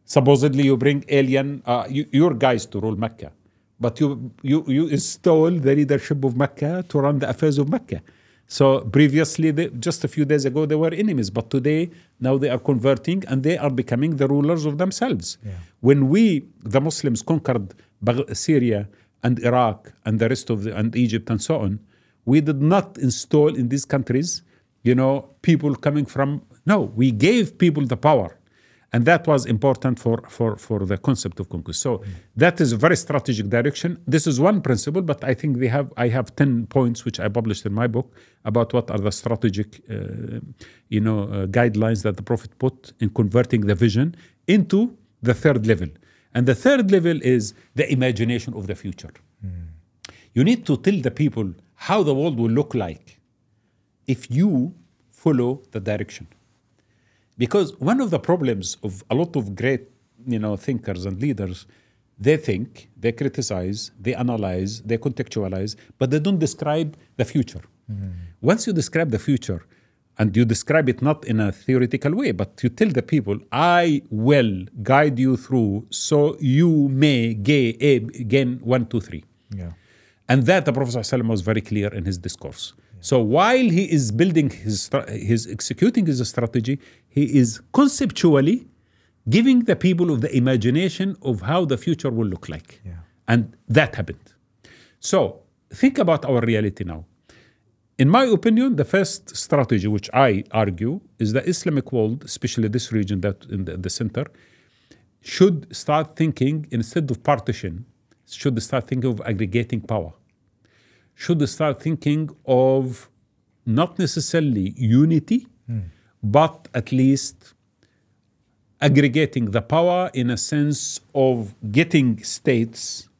supposedly you bring alien, your guys to rule Mecca, but you install the leadership of Mecca to run the affairs of Mecca. So previously, just a few days ago, they were enemies, but today, now they are converting and they are becoming the rulers of themselves. Yeah. When we, the Muslims, conquered Syria and Iraq and the rest of and Egypt and so on, we did not install in these countries, people coming from, no, we gave people the power. And that was important for the concept of conquest. So that is a very strategic direction. This is one principle, but I think I have 10 points which I published in my book about what are the strategic, guidelines that the Prophet put in converting the vision into the third level. And the third level is the imagination of the future. You need to tell the people how the world will look like if you follow the direction. Because one of the problems of a lot of great, thinkers and leaders, they think, they criticize, they analyze, they contextualize, but they don't describe the future. Once you describe the future, and you describe it not in a theoretical way, but you tell the people, I will guide you through so you may gain 1, 2, 3. Yeah. And that the Prophet ﷺ was very clear in his discourse. So while he is building executing his strategy, he is conceptually giving the people of the imagination of how the future will look like. Yeah. And that happened. So think about our reality now. In my opinion, the first strategy which I argue is the Islamic world, especially this region that in the center, should start thinking, instead of partition, should start thinking of aggregating power. Should start thinking of not necessarily unity, but at least aggregating the power in a sense of getting states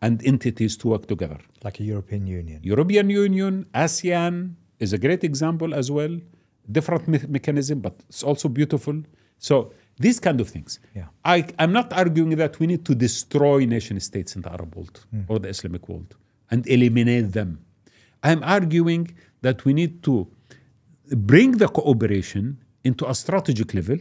and entities to work together. Like a European Union. European Union, ASEAN is a great example as well. Different mechanism, but it's also beautiful. So these kind of things. Yeah. I'm not arguing that we need to destroy nation states in the Arab world or the Islamic world and eliminate them. I'm arguing that we need to bring the cooperation into a strategic level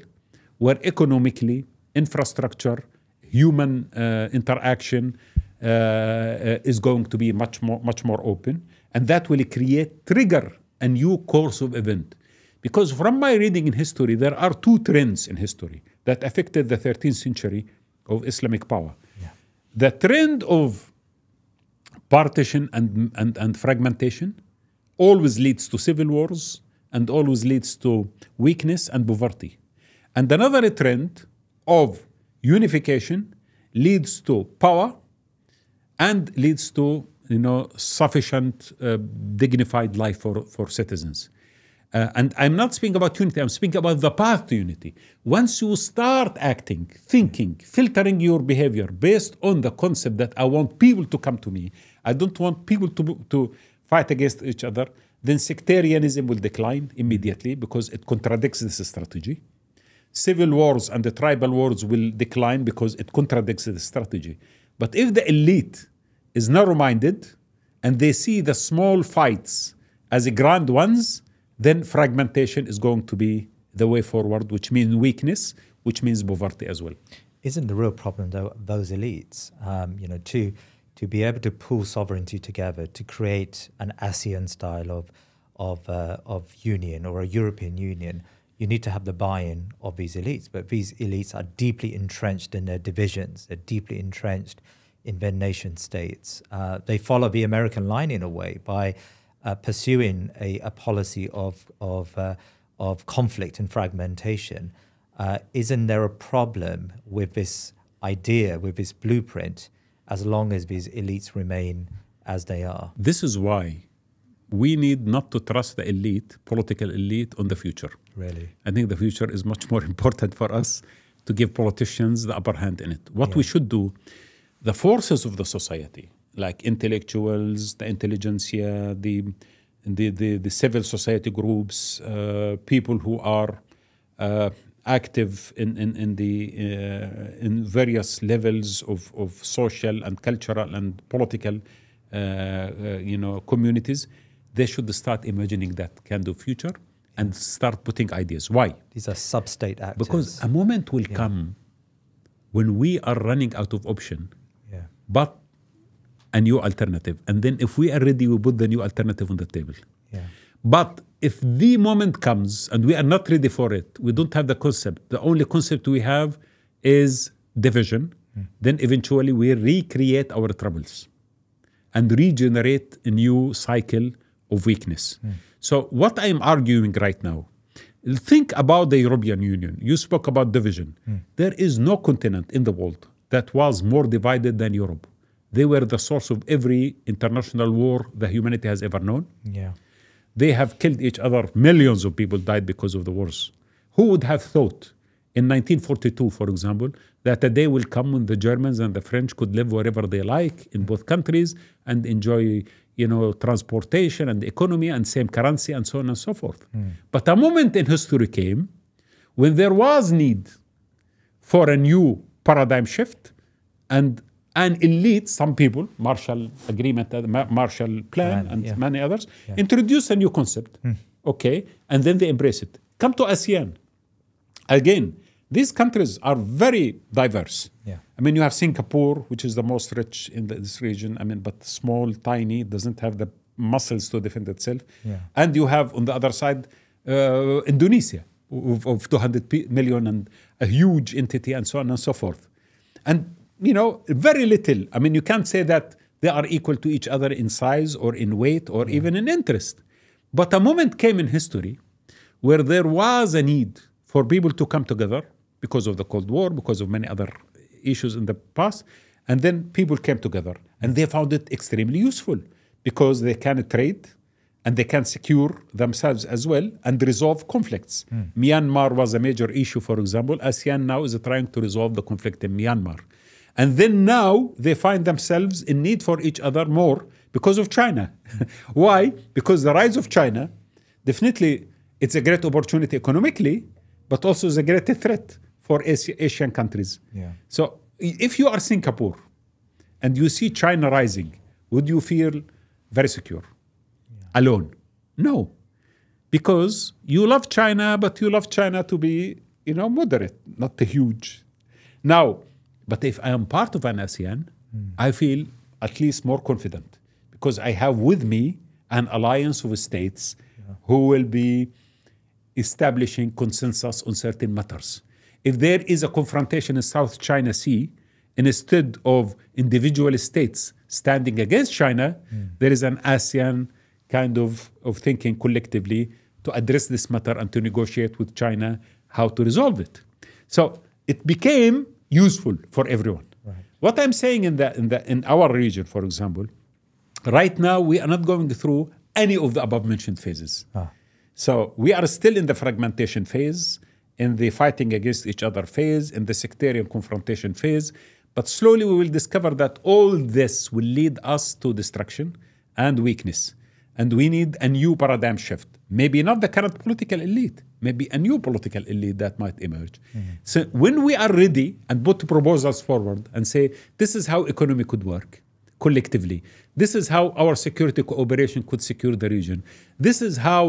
where economically, infrastructure, human interaction is going to be much more open, and that will trigger a new course of event. Because from my reading in history, there are 2 trends in history that affected the 13th century of Islamic power. Yeah. The trend of partition and fragmentation, always leads to civil wars and always leads to weakness and poverty. And another trend of unification leads to power and leads to sufficient dignified life for citizens. And I'm not speaking about unity, I'm speaking about the path to unity. Once you start acting, thinking, filtering your behavior based on the concept that I want people to come to me, I don't want people to fight against each other, then sectarianism will decline immediately because it contradicts this strategy. Civil wars and the tribal wars will decline because it contradicts this strategy. But if the elite is narrow-minded and they see the small fights as grand ones, then fragmentation is going to be the way forward, which means weakness, which means poverty as well. Isn't the real problem, though, those elites, to be able to pull sovereignty together, to create an ASEAN style of union or a European Union, you need to have the buy-in of these elites. But these elites are deeply entrenched in their divisions. They're deeply entrenched in their nation states. They follow the American line in a way by pursuing a policy of conflict and fragmentation. Isn't there a problem with this idea, with this blueprint, as long as these elites remain as they are? This is why we need not to trust the elite, political elite, on the future. Really? I think the future is much more important for us to give politicians the upper hand in it. What we should do, the forces of the society, like intellectuals, the intelligentsia, the civil society groups, people who are active in various levels of social and cultural and political communities, they should start imagining that kind of future and start putting ideas. Why? These are substate actors. Because a moment will come when we are running out of option, but a new alternative. And then if we are ready, we put the new alternative on the table. But if the moment comes and we are not ready for it, we don't have the concept. The only concept we have is division. Then eventually we recreate our troubles and regenerate a new cycle of weakness. So what I am arguing right now, think about the European Union. You spoke about division. There is no continent in the world that was more divided than Europe. They were the source of every international war that humanity has ever known. They have killed each other. Millions of people died because of the wars. Who would have thought in 1942, for example, that a day will come when the Germans and the French could live wherever they like in both countries and enjoy, transportation and economy and same currency and so on and so forth. But a moment in history came when there was need for a new paradigm shift, and an elite, some people, Marshall Agreement, Marshall Plan, and many others, introduce a new concept, and then they embrace it. Come to ASEAN. Again, these countries are very diverse. I mean, you have Singapore, which is the most rich in this region, but small, tiny, doesn't have the muscles to defend itself. And you have, on the other side, Indonesia, of 200 million and a huge entity and so on and so forth. And very little. I mean, you can't say that they are equal to each other in size or in weight or even in interest. But a moment came in history where there was a need for people to come together because of the Cold War, because of many other issues in the past. And then people came together and they found it extremely useful because they can trade and they can secure themselves as well and resolve conflicts. Myanmar was a major issue, for example. ASEAN now is trying to resolve the conflict in Myanmar. And then now they find themselves in need for each other more because of China. Why? Because the rise of China, definitely it's a great opportunity economically, but also is a great threat for Asian countries. So if you are Singapore and you see China rising, would you feel very secure? Alone? No. Because you love China, but you love China to be, moderate, not huge. Now, but if I am part of an ASEAN, I feel at least more confident because I have with me an alliance of states who will be establishing consensus on certain matters. If there is a confrontation in South China Sea, instead of individual states standing against China, there is an ASEAN kind of thinking collectively to address this matter and to negotiate with China how to resolve it. So it became useful for everyone. Right. What I'm saying in our region, for example, right now we are not going through any of the above mentioned phases. So we are still in the fragmentation phase, in the fighting against each other phase, in the sectarian confrontation phase. But slowly we will discover that all this will lead us to destruction and weakness. And we need a new paradigm shift. Maybe not the current political elite, maybe a new political elite that might emerge. So when we are ready and put proposals forward and say, this is how economy could work collectively. This is how our security cooperation could secure the region. This is how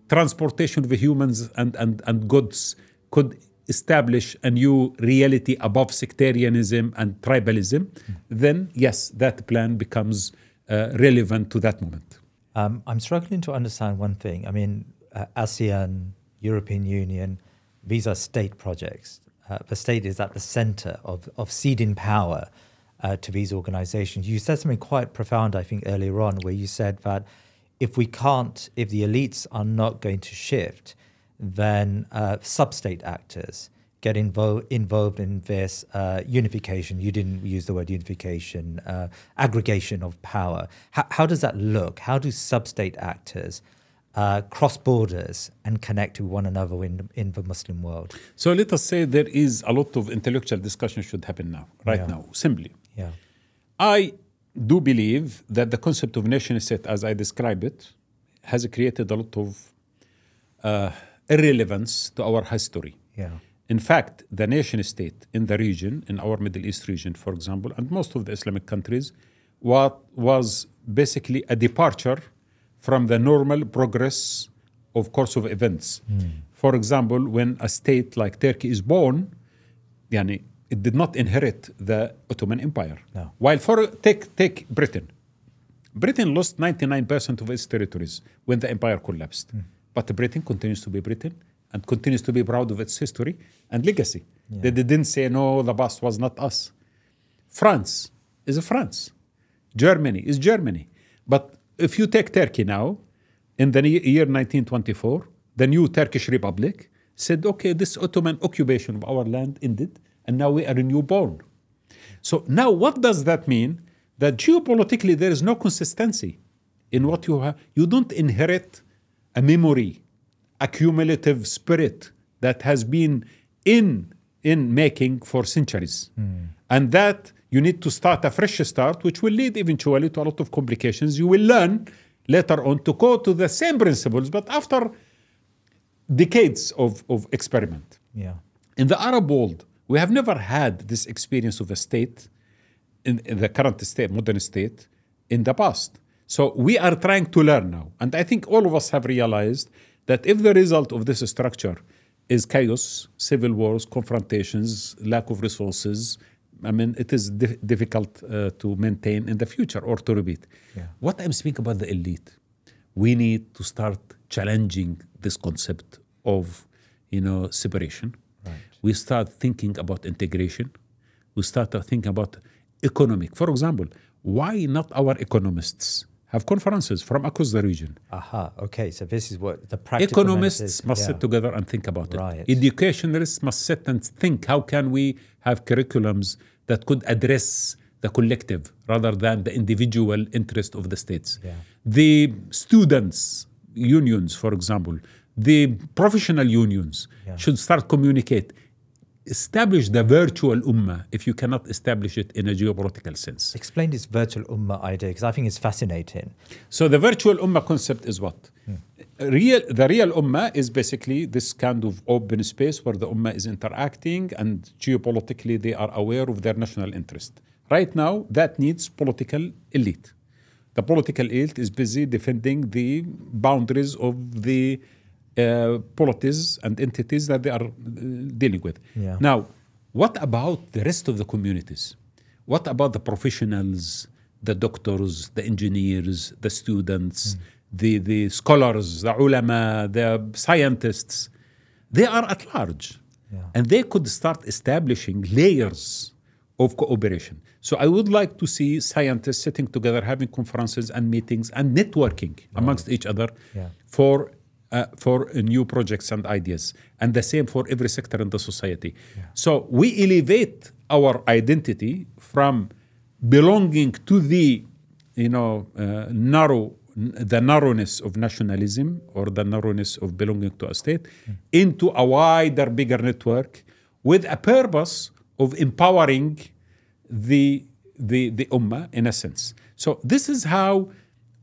transportation of humans and goods could establish a new reality above sectarianism and tribalism, then yes, that plan becomes relevant to that moment. I'm struggling to understand one thing. I mean, ASEAN, European Union, these are state projects. The state is at the center of ceding power to these organizations. You said something quite profound, I think, earlier on, where you said that if the elites are not going to shift, then substate actors get involved in this unification. You didn't use the word unification, aggregation of power. How does that look? How do substate actors cross borders and connect to one another in the Muslim world? So let us say there is a lot of intellectual discussion should happen now, now, simply. Yeah. I do believe that the concept of nation state, as I describe it, has created a lot of irrelevance to our history. Yeah. In fact, the nation state in the region, in our Middle East region, for example, and most of the Islamic countries, was basically a departure from the normal progress of course of events. For example, when a state like Turkey is born, it did not inherit the Ottoman Empire. No. While take Britain. Britain lost 99% of its territories when the empire collapsed. But Britain continues to be Britain and continues to be proud of its history and legacy. Yeah. They didn't say, no, the past was not us. France is France. Germany is Germany. But if you take Turkey now, in the year 1924, the new Turkish Republic said, okay, this Ottoman occupation of our land ended, and now we are a newborn. So now what does that mean? That geopolitically there is no consistency in what you have. You don't inherit a memory, a cumulative spirit that has been in making for centuries. And that you need to start a fresh start, which will lead eventually to a lot of complications. You will learn later on to go to the same principles, but after decades of experiment. Yeah. In the Arab world, we have never had this experience of a state, in the current state, modern state, in the past. So we are trying to learn now. And I think all of us have realized that if the result of this structure is chaos, civil wars, confrontations, lack of resources, it is difficult to maintain in the future or to repeat. Yeah. What I'm speaking about the elite, we need to start challenging this concept of, separation. Right. We start thinking about integration. We start thinking about economic. For example, why not our economists have conferences from across the region? Okay, so this is what the practical economists must sit together and think about Right. it. Educationalists must sit and think, how can we have curriculums that could address the collective rather than the individual interest of the states? Yeah. The students' unions, for example, the professional unions should start communicate. Establish the virtual ummah if you cannot establish it in a geopolitical sense. Explain this virtual ummah idea, because I think it's fascinating. So the virtual ummah concept is what? The real ummah is basically this kind of open space where the ummah is interacting and geopolitically they are aware of their national interest. Right now, that needs political elite. The political elite is busy defending the boundaries of the polities and entities that they are dealing with. Yeah. Now, what about the rest of the communities? What about the professionals, the doctors, the engineers, the students, the scholars, the ulama, the scientists? They are at large. Yeah. And they could start establishing layers of cooperation. So I would like to see scientists sitting together, having conferences and meetings and networking amongst each other for new projects and ideas. And the same for every sector in the society. So we elevate our identity from belonging to the narrowness of nationalism or the narrowness of belonging to a state into a wider, bigger network with a purpose of empowering the Ummah in a sense. So this is how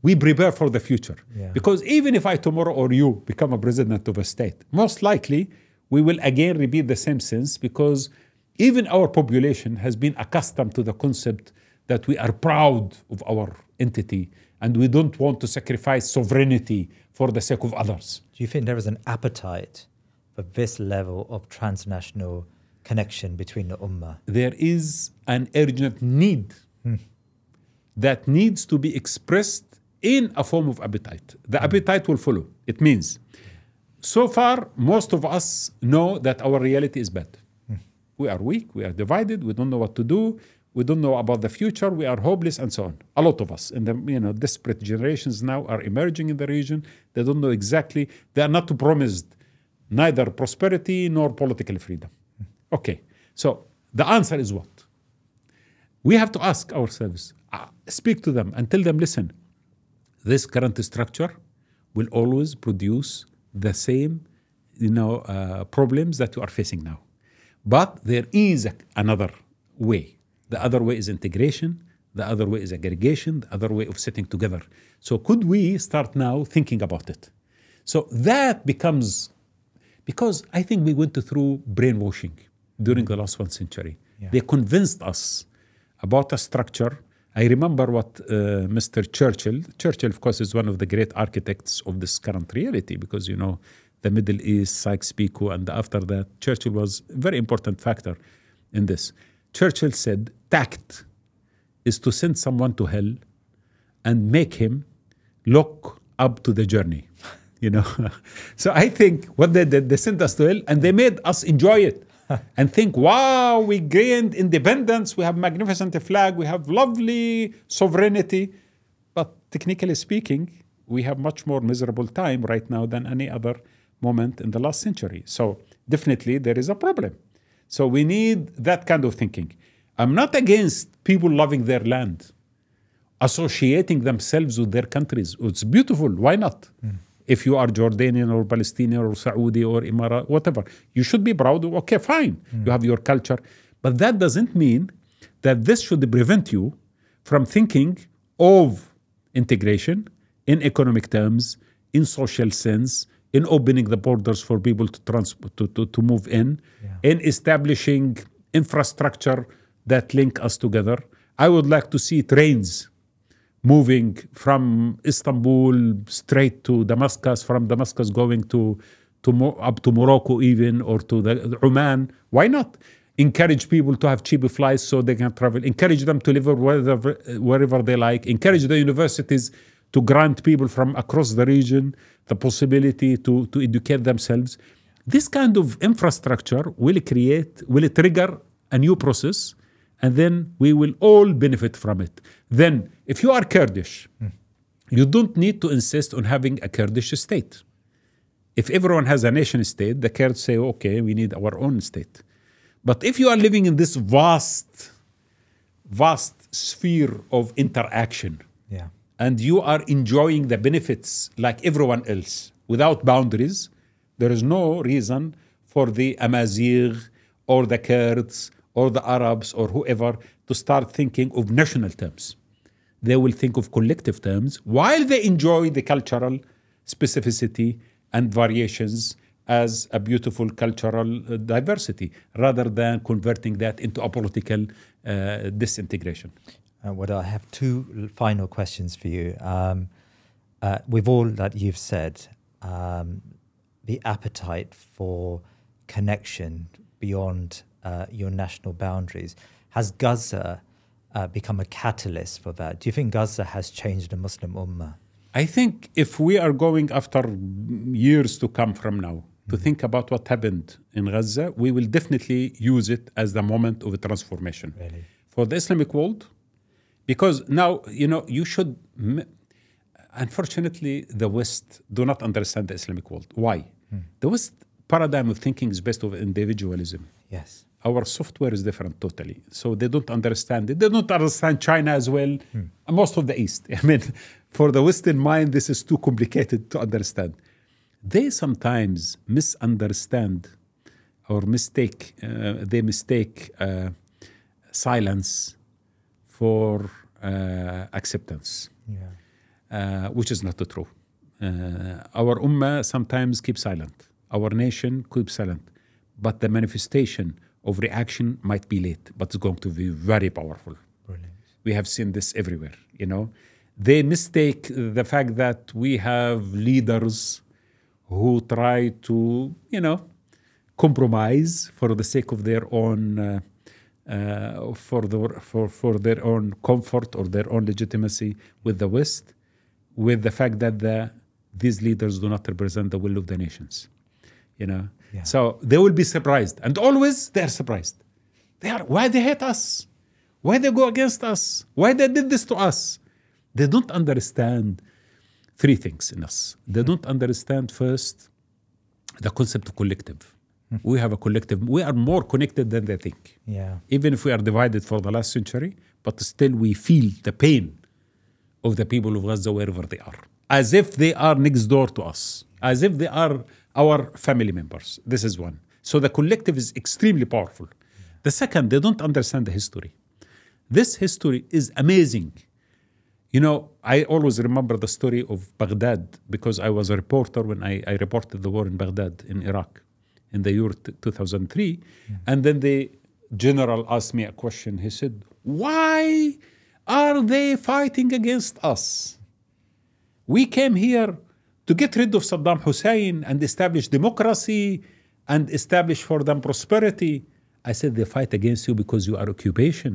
we prepare for the future. Because even if I tomorrow or you become a president of a state, most likely we will again repeat the same sins, because even our population has been accustomed to the concept that we are proud of our entity and we don't want to sacrifice sovereignty for the sake of others. Do you think there is an appetite for this level of transnational connection between the Ummah? There is an urgent need that needs to be expressed in a form of appetite. The appetite will follow. It means, so far, most of us know that our reality is bad. We are weak, we are divided, we don't know what to do, we don't know about the future, we are hopeless, and so on. A lot of us in the desperate generations now are emerging in the region. They don't know exactly, they are not promised neither prosperity nor political freedom. Okay, so the answer is what? We have to ask ourselves, speak to them and tell them, listen, this current structure will always produce the same problems that you are facing now. But there is another way. The other way is integration. The other way is aggregation. The other way of sitting together. So could we start now thinking about it? So that becomes, because I think we went through brainwashing during the last 1 century. They convinced us about a structure. I remember what Mr. Churchill, of course, is one of the great architects of this current reality, because, the Middle East, Sykes-Picot, and after that, Churchill was a very important factor in this. Churchill said, tact is to send someone to hell and make him look up to the journey. So I think what they did, they sent us to hell and they made us enjoy it and think, wow, we gained independence, we have magnificent flag, we have lovely sovereignty. But technically speaking, we have much more miserable time right now than any other moment in the last century. So definitely there is a problem. So we need that kind of thinking. I'm not against people loving their land, associating themselves with their countries. It's beautiful. Why not? If you are Jordanian or Palestinian or Saudi or Emirat, whatever, you should be proud. Okay, fine. You have your culture. But that doesn't mean that this should prevent you from thinking of integration in economic terms, in social sense, in opening the borders for people to move in establishing infrastructure that link us together. I would like to see trains moving from Istanbul straight to Damascus, from Damascus going up to Morocco even, or to the Oman. Why not? Encourage people to have cheaper flights so they can travel. Encourage them to live wherever they like. Encourage the universities to grant people from across the region the possibility to educate themselves. This kind of infrastructure will trigger a new process, and then we will all benefit from it. Then, if you are Kurdish, you don't need to insist on having a Kurdish state. If everyone has a nation state, the Kurds say, okay, we need our own state. But if you are living in this vast sphere of interaction, and you are enjoying the benefits like everyone else without boundaries, there is no reason for the Amazigh or the Kurds or the Arabs or whoever to start thinking of national terms. They will think of collective terms while they enjoy the cultural specificity and variations as a beautiful cultural diversity, rather than converting that into a political disintegration. Wadah, I have two final questions for you. With all that you've said, the appetite for connection beyond your national boundaries, has Gaza become a catalyst for that? Do you think Gaza has changed the Muslim Ummah? I think if we are going after years to come from now, to think about what happened in Gaza, we will definitely use it as the moment of a transformation. Really? For the Islamic world, because now, you should, unfortunately, the West do not understand the Islamic world. Why? The West paradigm of thinking is based on individualism. Yes. Our software is different totally. So they don't understand it. They don't understand China as well. Most of the East. I mean, for the Western mind, this is too complicated to understand. They sometimes misunderstand or mistake silence for acceptance, which is not true. Our Ummah sometimes keeps silent. Our nation keeps silent. But the manifestation of reaction might be late, but it's going to be very powerful. Brilliant. We have seen this everywhere, They mistake the fact that we have leaders who try to, compromise for the sake of their own, for their own comfort or their own legitimacy with the West, with the fact that these leaders do not represent the will of the nations, Yeah. So they will be surprised. And always they're surprised. Why they hate us? Why they go against us? Why they did this to us? They don't understand three things in us. They don't understand first the concept of collective. We have a collective. We are more connected than they think. Yeah. Even if we are divided for the last century, but still we feel the pain of the people of Gaza wherever they are. As if they are next door to us. As if they are our family members. This is one. So the collective is extremely powerful. The second, they don't understand the history. This history is amazing. I always remember the story of Baghdad because I was a reporter when I reported the war in Baghdad in Iraq in the year 2003. And then the general asked me a question. He said, why are they fighting against us? We came here to get rid of Saddam Hussein and establish democracy and establish for them prosperity. I said, they fight against you because you are occupation.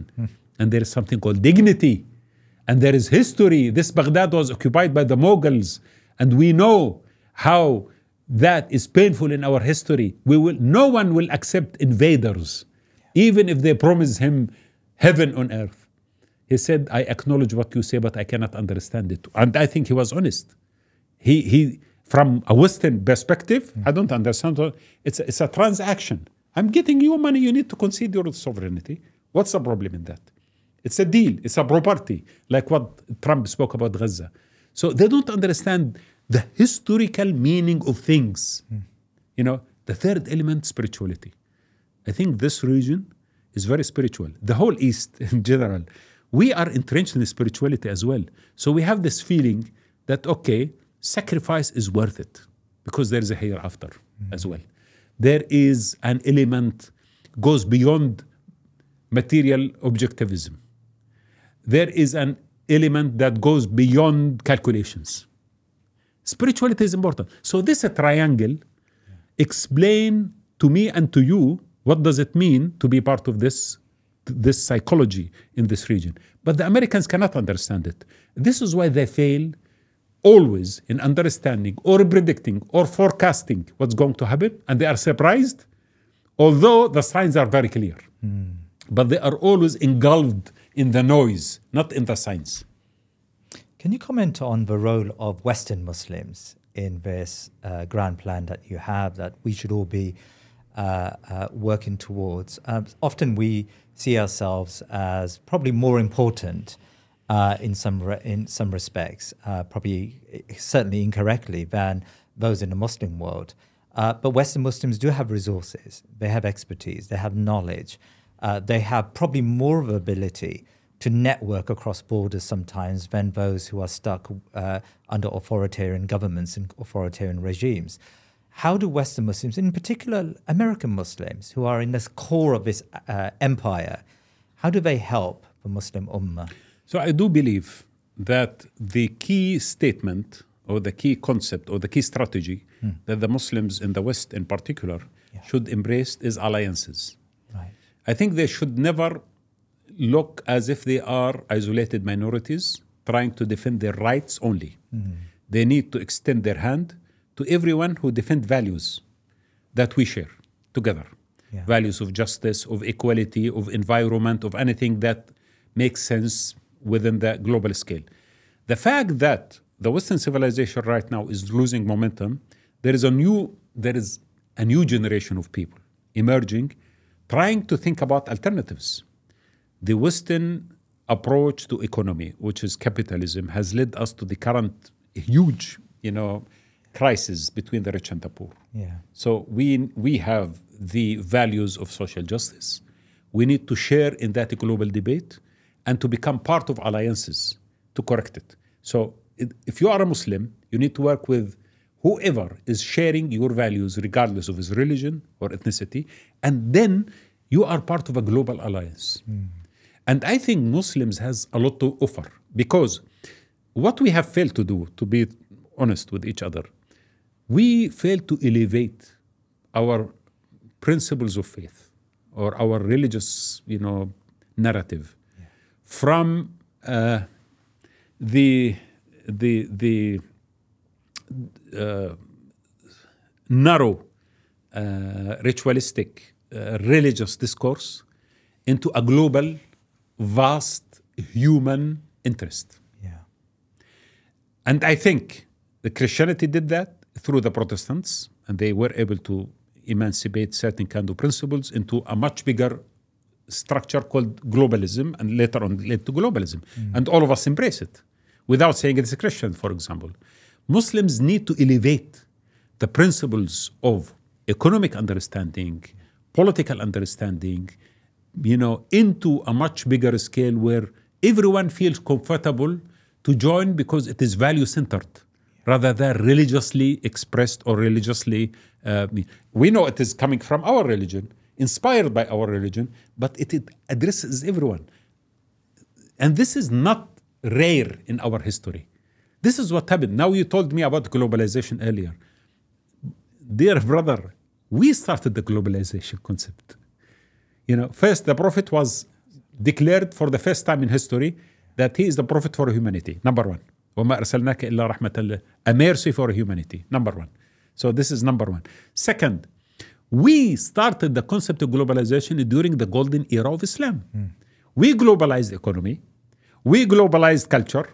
And there is something called dignity. And there is history. This Baghdad was occupied by the Mughals. And we know how that is painful in our history. No one will accept invaders, even if they promise him heaven on earth. He said, I acknowledge what you say, but I cannot understand it. And I think he was honest. He from a Western perspective, I don't understand. It's a transaction. I'm getting you money. You need to concede your sovereignty. What's the problem in that? It's a deal. It's a property, like what Trump spoke about Gaza. So they don't understand the historical meaning of things. The third element, spirituality. I think this region is very spiritual. The whole East in general. We are entrenched in spirituality as well. So we have this feeling that, okay, sacrifice is worth it because there is a hereafter as well. There is an element goes beyond material objectivism. There is an element that goes beyond calculations. Spirituality is important. So this triangle explain to me and to you what does it mean to be part of this psychology in this region. But the Americans cannot understand it. This is why they fail always in understanding or predicting or forecasting what's going to happen, and they are surprised, although the signs are very clear. But they are always engulfed in the noise, not in the signs. Can you comment on the role of Western Muslims in this grand plan that you have that we should all be working towards? Often we see ourselves as probably more important in some respects, probably certainly incorrectly, than those in the Muslim world. But Western Muslims do have resources, they have expertise, they have knowledge, they have probably more of ability to network across borders sometimes than those who are stuck under authoritarian governments and authoritarian regimes. How do Western Muslims, in particular American Muslims, who are in the core of this empire, how do they help the Muslim Ummah? So I do believe that the key statement or the key concept or the key strategy that the Muslims in the West in particular should embrace is alliances. Right. I think they should never look as if they are isolated minorities trying to defend their rights only. They need to extend their hand to everyone who defend values. that we share together. Yeah. Values of justice, of equality, of environment, of anything that makes sense within the global scale. The fact that the Western civilization right now is losing momentum, there is a new generation of people emerging, trying to think about alternatives. The Western approach to economy, which is capitalism, has led us to the current huge, crisis between the rich and the poor. Yeah. So we have the values of social justice. We need to share in that global debate and to become part of alliances to correct it. So if you are a Muslim, you need to work with whoever is sharing your values, regardless of his religion or ethnicity, and then you are part of a global alliance. And I think Muslims has a lot to offer, because what we have failed to do, to be honest with each other, we failed to elevate our principles of faith or our religious, narrative from the narrow, ritualistic, religious discourse into a global, vast human interest. Yeah. And I think the Christianity did that through the Protestants, and they were able to emancipate certain kind of principles into a much bigger structure called globalism, and later on led to globalism. And all of us embrace it without saying it's a Christian, for example. Muslims need to elevate the principles of economic understanding, political understanding, into a much bigger scale where everyone feels comfortable to join because it is value-centered rather than religiously expressed or religiously. We know it is coming from our religion, inspired by our religion, but it addresses everyone. And this is not rare in our history. This is what happened. Now, you told me about globalization earlier. Dear brother, we started the globalization concept. First, the Prophet was declared for the first time in history that he is the Prophet for humanity, number one. وَمَا أَرْسَلْنَاكَ إِلَّا رَحْمَةً لِلْعَالَمِينَ, a mercy for humanity, number one. So this is number one. Second, we started the concept of globalization during the golden era of Islam. We globalized economy. We globalized culture.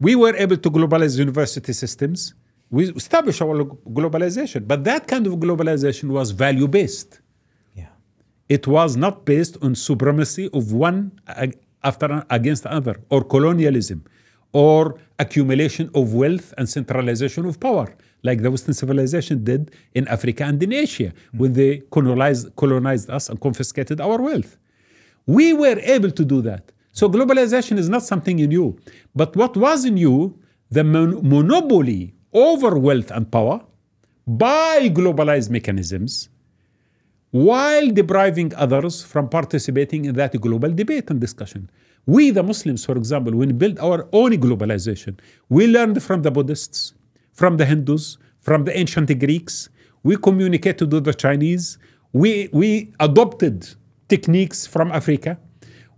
We were able to globalize university systems. We established our globalization. But that kind of globalization was value-based. Yeah. It was not based on supremacy of one against another, or colonialism, or accumulation of wealth and centralization of power, like the Western civilization did in Africa and in Asia, when they colonized us and confiscated our wealth. We were able to do that. So globalization is not something new. But what was new, the monopoly over wealth and power by globalized mechanisms, while depriving others from participating in that global debate and discussion. We, the Muslims, for example, when we built our own globalization, we learned from the Buddhists, from the Hindus, from the ancient Greeks. We communicated with the Chinese. We adopted techniques from Africa.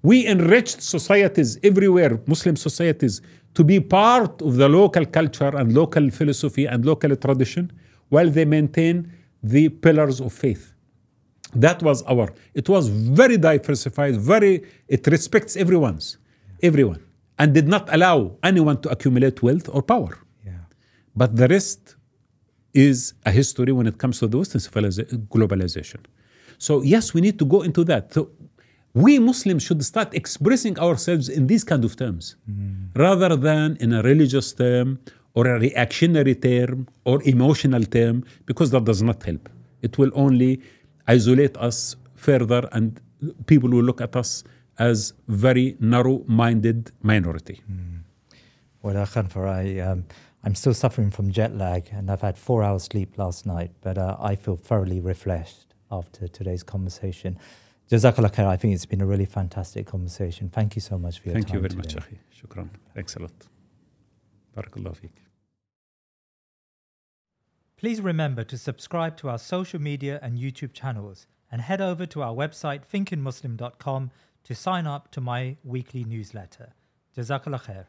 We enriched societies everywhere, Muslim societies, to be part of the local culture and local philosophy and local tradition, while they maintain the pillars of faith. That was it was very diversified, it respects everyone, and did not allow anyone to accumulate wealth or power. Yeah. But the rest is a history when it comes to the Western globalization. So yes, we need to go into that. So we Muslims should start expressing ourselves in these kind of terms, rather than in a religious term or a reactionary term or emotional term, because that does not help. It will only isolate us further, and people will look at us as very narrow-minded minority. Wadah Khanfar, I'm still suffering from jet lag, and I've had 4 hours sleep last night, but I feel thoroughly refreshed after today's conversation. Jazakallah khair. I think it's been a really fantastic conversation. Thank you so much for your time. Thank you very today. much, Akhi. Shukran. Thanks a lot. Barakallahu feek. Please remember to subscribe to our social media and YouTube channels, and head over to our website thinkingmuslim.com to sign up to my weekly newsletter. Jazakallah khair.